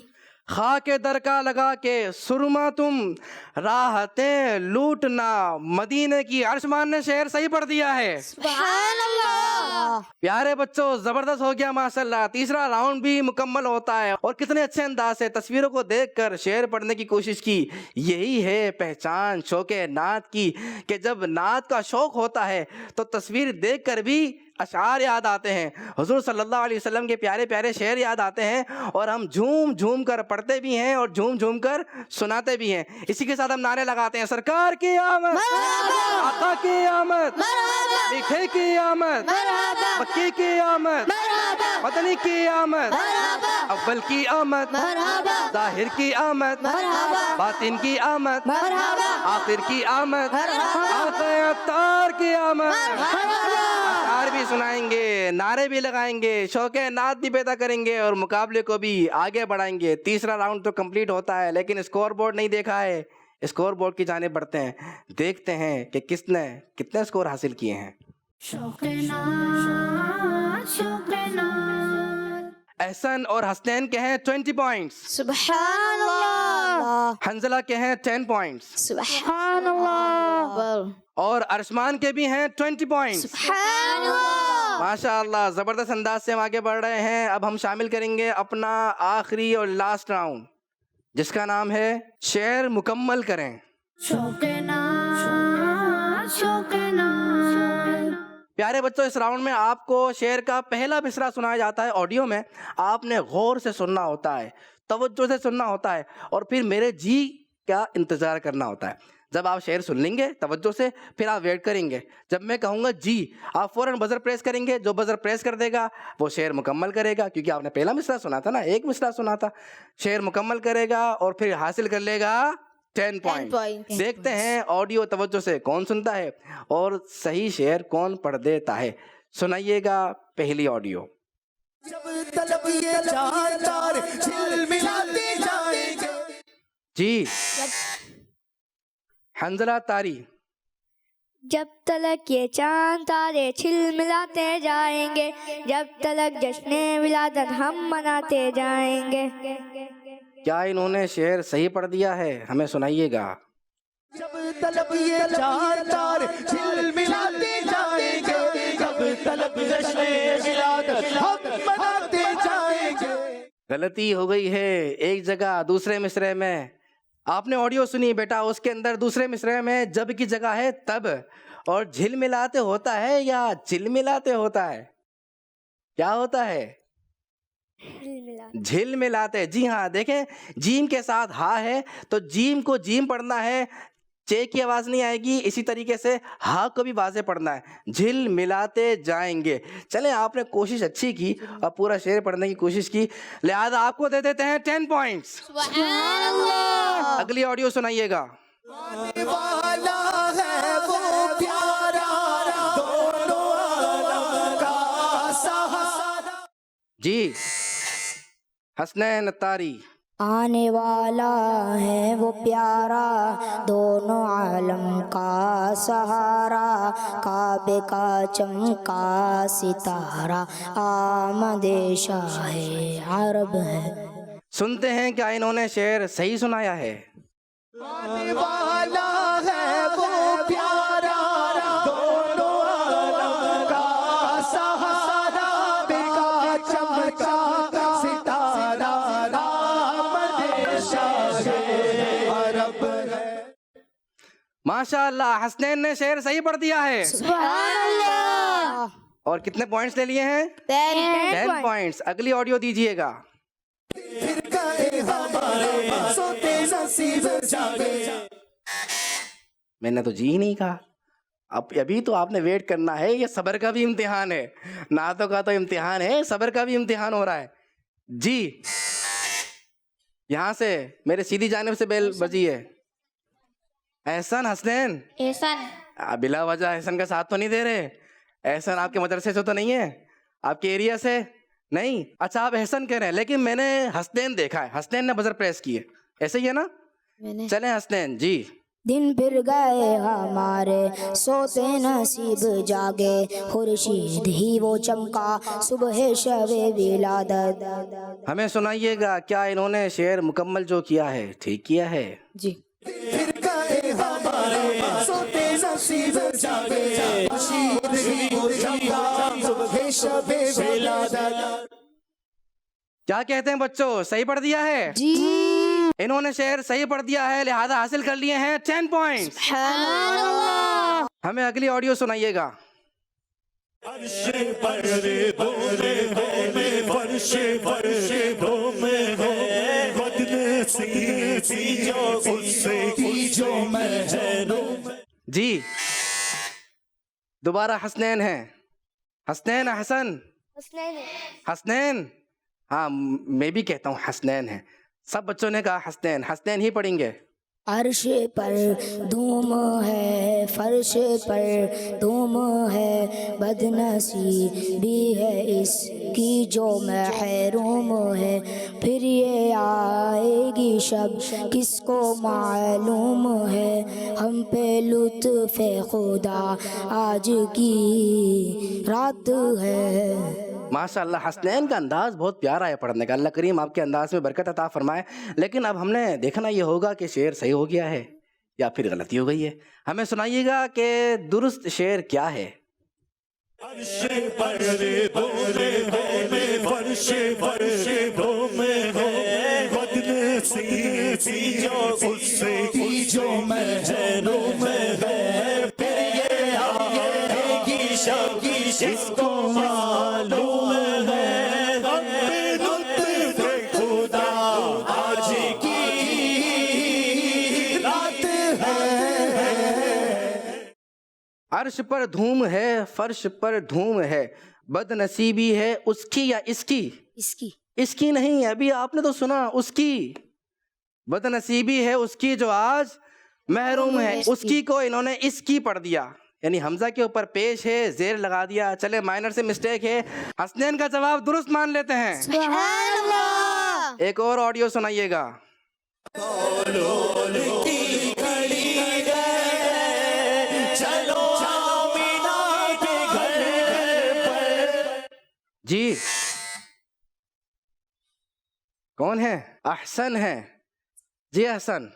خاک درگاہ لگا کے سرما تم راحتیں لوٹنا مدینے کی. ارشمان نے شعر صحیح پڑھ دیا ہے. سبحان اللہ. پیارے بچوں زبردست ہو گیا ماشاءاللہ. تیسرا راؤنڈ بھی مکمل ہوتا ہے اور کتنے اچھے انداز سے تصویروں کو دیکھ کر شعر پڑھنے کی کوشش کی. یہی ہے پہچان شوق نعت کی کہ جب نعت کا شوق ہوتا ہے تو تصویر دیکھ کر بھی اشعار یاد آتے ہیں، حضور صلی اللہ علیہ وسلم کے پیارے پیارے شعر یاد آتے ہیں اور ہم جھوم جھوم کر پڑھتے بھی ہیں اور جھوم جھوم کر سناتے بھی ہیں. اسی کے ساتھ ہم نعرے لگاتے ہیں: سرکار کی آمد، آقا کی آمد، لکھے کی آمد، مکی کی آمد، مدنی کی آمد، اول کی آمد، ظاہر کی آمد، باطن کی آمد، آخر کی آمد، آقا عطار کی آمد. اشعار بھی سنائیں گے، نعرے بھی لگائیں گے، شوق نعت بھی پیدا کریں گے اور مقابلے کو بھی آگے بڑھائیں گے. تیسرا راؤنڈ تو کمپلیٹ ہوتا ہے لیکن اسکور بورڈ نہیں دیکھا ہے. اسکور بورڈ کی جانب بڑھتے ہیں، دیکھتے ہیں کہ کس نے کتنے اسکور حاصل کیے ہیں. احسن اور حسنین کے ہیں 20 پوائنٹس. سبحان اللہ. حنزلہ کے ہیں 10 پوائنٹس. سبحان اللہ. اور ارشمان کے بھی ہیں 20 پوائنٹس. سبحان اللہ. ماشاءاللہ زبردست انداز سے ہم آگے بڑھ رہے ہیں. اب ہم شامل کریں گے اپنا آخری اور لاسٹ راؤنڈ جس کا نام ہے شعر مکمل کریں. پیارے بچوں اس راؤنڈ میں آپ کو شعر کا پہلا مصرع سنایا جاتا ہے آڈیو میں. آپ نے غور سے سننا ہوتا ہے، توجہ سے سننا ہوتا ہے اور پھر میرے جی کا انتظار کرنا ہوتا ہے. جب آپ شعر سن لیں گے توجہ سے پھر آپ ویٹ کریں گے. جب میں کہوں گا جی آپ فوراً بزر پریس کریں گے. جو بزر پریس کر دے گا وہ شعر مکمل کرے گا، کیونکہ آپ نے پہلا مصرع سنا تھا نا، ایک مصرع سنا تھا. شعر مکمل کرے گا اور پھر حاصل کر لے گا 10 پوائنٹ. دیکھتے ہیں آڈیو توجہ سے کون سنتا ہے اور صحیح شعر کون پڑھ دیتا ہے. سنائیے گا پہلی آڈیو. جی حنزلہ طاری. جب تلک یہ چاند تارے چھل ملاتے جائیں گے، جب تلک جشن ولادت ہم مناتے جائیں گے. کیا انہوں نے شعر صحیح پڑھ دیا ہے؟ ہمیں سنائیے گا. جب تلک یہ چاند تارے چھل ملاتے جائیں گے، جب تلک جشن ولادت ہم مناتے جائیں گے. غلطی ہو گئی ہے ایک جگہ دوسرے مصرعے میں. آپ نے آڈیو سنی بیٹا، اس کے اندر دوسرے مصرعے میں جب کی جگہ ہے تب، اور جھل ملاتے ہوتا ہے یا جھل ملاتے ہوتا ہے؟ کیا ہوتا ہے؟ جھل ملاتے. جی ہاں دیکھیں جیم کے ساتھ ہا ہے تو جیم کو جیم پڑھنا ہے، چے کی آواز نہیں آئے گی. اسی طریقے سے ہا کو بھی واضح پڑھنا ہے. جھل ملاتے جائیں گے. چلیں آپ نے کوشش اچھی کی اور پورا شعر پڑھنے کی کوشش کی، لہذا آپ کو دے دیتے ہیں 10 پوائنٹس. سبحان اللہ. اگلی آڈیو سنائیے گا. جی حسنین طاری. آنے والا ہے وہ پیارا دونوں عالم کا سہارا، کعبے کا چمکا ستارہ آمد شاہ عرب ہے. سنتے ہیں کیا انہوں نے شعر صحیح سنایا ہے؟ آنے والا ہے وہ پیارا دونوں عالم کا سہارا بکا چمکا ستارہ آمد شاہ عرب ہے. ماشاء اللہ، حسنین نے شعر صحیح پڑھ دیا ہے. اور کتنے پوائنٹس لے لیے ہیں؟ 10 پوائنٹس. اگلی آڈیو دیجئے گا. پھر گئے ہمارے سوتے نصیب جاگے. میں نے تو جی نہیں کہا. ابھی تو آپ نے ویٹ کرنا ہے. یہ صبر کا بھی امتحان ہے. نعتوں کا تو امتحان ہے، صبر کا بھی امتحان ہو رہا ہے. جی یہاں سے میرے سیدھی جانب سے بیل بجی ہے. احسن، حسنین، بلا وجہ احسن کا ساتھ تو نہیں دے رہے. احسن آپ کے مدرسے سے تو نہیں ہے، آپ کے ایریا سے نہیں. اچھا آپ احسن کہہ رہے ہیں، لیکن میں نے حسنین دیکھا ہے. حسنین نے بزر پریس کی ہے، ایسے ہی ہے نا؟ چلیں حسنین جی. دن پھر گئے ہمارے سوتے نصیب جاگے خورشید ہی وہ چمکا صبح شب ولادت. ہمیں سنائیے گا کیا انہوں نے شعر مکمل جو کیا ہے ٹھیک کیا ہے؟ جی. پھر گئے ہمارے سوتے نصیب جاگے خورشید ہی وہ چمکا صبح شب ولادت. کیا کہتے ہیں بچوں، صحیح پڑھ دیا ہے؟ جی. انہوں نے شعر صحیح پڑھ دیا ہے، لہذا حاصل کر لیے ہیں 10 پوائنٹس. ہمیں اگلی آڈیو سنائیے گا. فرش پر بولے میں فرش میں ہے بدن سی جو اس سے کی جو میں جی دوبارہ حسنین ہیں. حسنین، حسن، حسنین. ہاں میں بھی کہتا ہوں حسنین ہے. سب بچوں نے کہا حسنین. حسنین ہی پڑھیں گے. عرش پر دھوم ہے فرش پر دھوم ہے بدنصیبی بھی ہے اس کی جو محروم ہے. پھر یہ آئے گی شب کس کو معلوم ہے ہم پہ لطف خدا آج کی رات ہے. ماشاء اللہ حسنین کا انداز بہت پیارا ہے پڑھنے کا. اللہ کریم آپ کے انداز میں برکت عطا فرمائے. لیکن اب ہم نے دیکھنا یہ ہوگا کہ شعر صحیح ہو گیا ہے یا پھر غلطی ہو گئی ہے. ہمیں سنائیے گا کہ درست شعر کیا ہے. فرش پر بولے میں فرش میں ہے بدن سی جو اس سے کی جو محروم ہے. پھر یہ آئے گی شب جس کو معلوم ہے ہم پہ لطف خدا آج کی رات ہے. عرش پر دھوم ہے فرش پر دھوم ہے بد نصیبی ہے اس کی یا اس کی؟ اس کی نہیں، ابھی آپ نے تو سنا اس کی. بد نصیبی ہے اس کی جو آج محروم ہے. اس کی کو انہوں نے اس کی پڑھ دیا، یعنی حمزہ کے اوپر پیش ہے، زیر لگا دیا. چلے مائنر سے مسٹیک ہے. حسنین کا جواب درست مان لیتے ہیں. ایک اور آڈیو سنائیے گا. جی کون ہے؟ احسن ہے. جی احسن.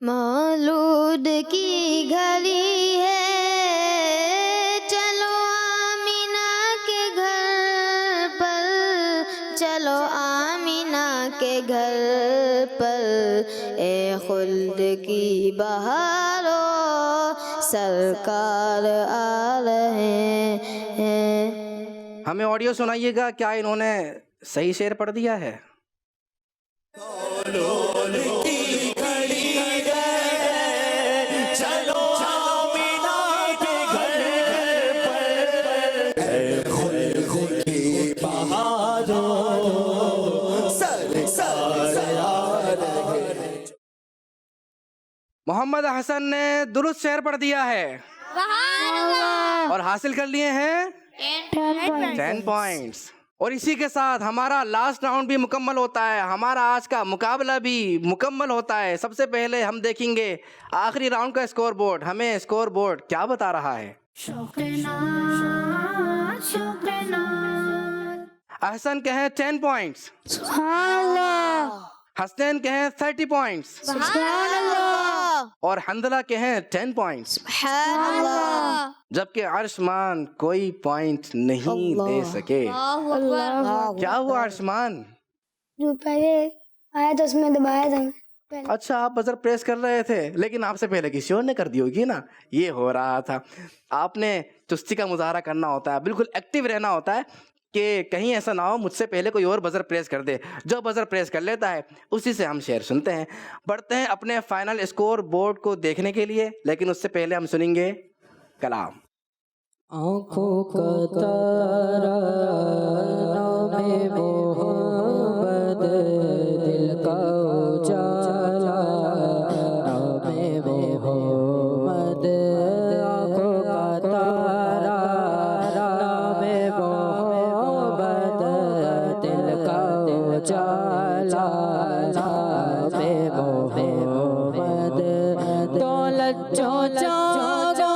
مولود کی گھڑی ہے چلو آمینہ کے گھر پر چلو آمینہ کے گھر پر اے خلد کی بہارو سرکار آ رہے ہیں. ہمیں آڈیو سنائیے گا کیا انہوں نے صحیح شعر پڑھ دیا ہے؟ محمد حسن نے درست شعر پڑھ دیا ہے اور حاصل کر لیے ہیں 10 پوائنٹس. اور اسی کے ساتھ ہمارا لاسٹ راؤنڈ بھی مکمل ہوتا ہے، ہمارا آج کا مقابلہ بھی مکمل ہوتا ہے. سب سے پہلے ہم دیکھیں گے آخری راؤنڈ کا اسکور بورڈ. ہمیں اسکور بورڈ کیا بتا رہا ہے؟ احسن کہیں 10 پوائنٹس، حسنین کے ہیں 30 پوائنٹس سبحان اللہ، اور حنظلہ کے ہیں 10 پوائنٹس، سبحان اللہ، جبکہ عرشمان کوئی پوائنٹ نہیں دے سکے۔ کیا ہوا عرشمان؟ جو پہلے آیا تو اس میں دبایا تھا۔ اچھا آپ بزر پریس کر رہے تھے لیکن آپ سے پہلے کسی اور نے کر دی ہوگی نا، یہ ہو رہا تھا۔ آپ نے چستی کا مظاہرہ کرنا ہوتا ہے، بالکل ایکٹیو رہنا ہوتا ہے کہ کہیں ایسا نہ ہو مجھ سے پہلے کوئی اور بزر پریس کر دے۔ جو بزر پریس کر لیتا ہے اسی سے ہم شعر سنتے ہیں۔ بڑھتے ہیں اپنے فائنل اسکور بورڈ کو دیکھنے کے لیے، لیکن اس سے پہلے ہم سنیں گے کلام۔ آنکھوں کا تارا نام محمد، دل کا اجالا نام محمد، آنکھوں کا تارا نام محمد، دل کا اجالا نام محمد، دولت جو جاگا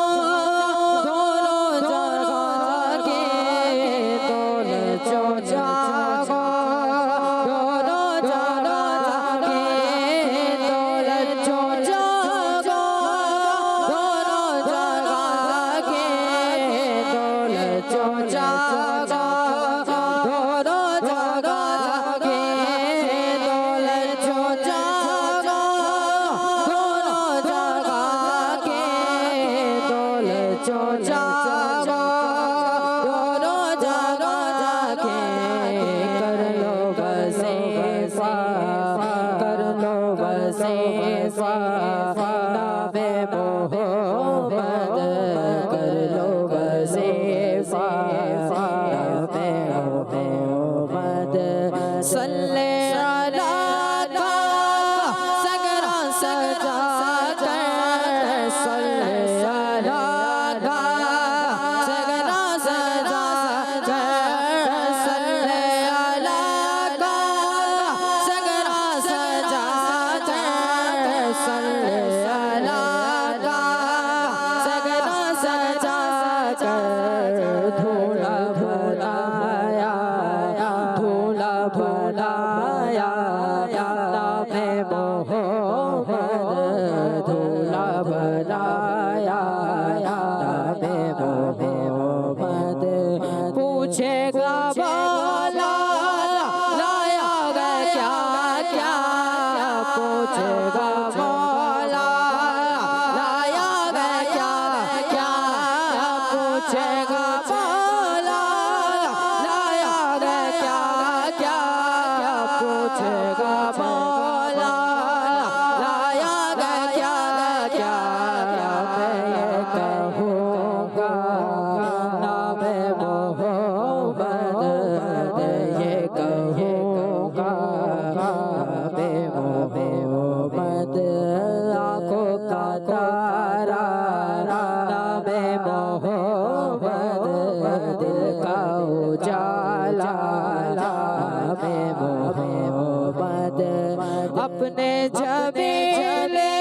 اپنے جمیلے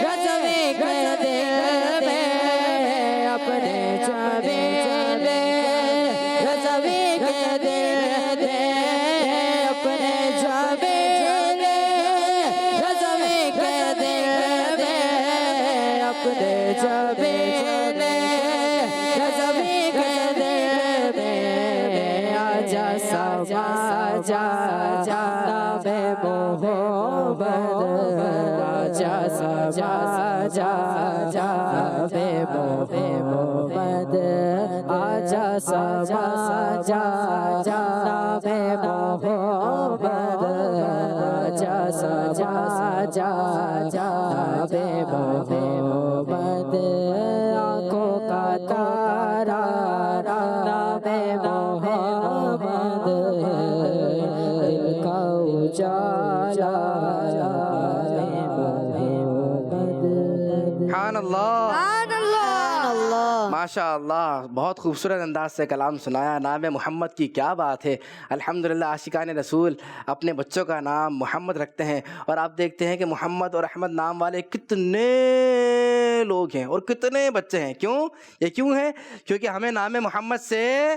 رضوی کے دل میں، اپنے جمیلے رضوی کے دل میں، اپنے جمیلے رضوی کے دل میں، اپنے جمیلے رضوی کے دل میں، آجا سما جا جا محمد، آجا سما جا جا محمد، آجا سما جا جا محمد، آجا سما جا جا محمد، آنکھوں کا تارا نام محمد، دل کا اجالا سبحان اللہ، ماشاء اللہ، بہت خوبصورت انداز سے کلام سنایا۔ نام محمد کی کیا بات ہے، الحمدللہ عاشقان رسول اپنے بچوں کا نام محمد رکھتے ہیں، اور آپ دیکھتے ہیں کہ محمد اور احمد نام والے کتنے لوگ ہیں اور کتنے بچے ہیں۔ کیوں؟ یہ کیوں ہے؟ کیونکہ ہمیں نام محمد سے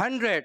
100।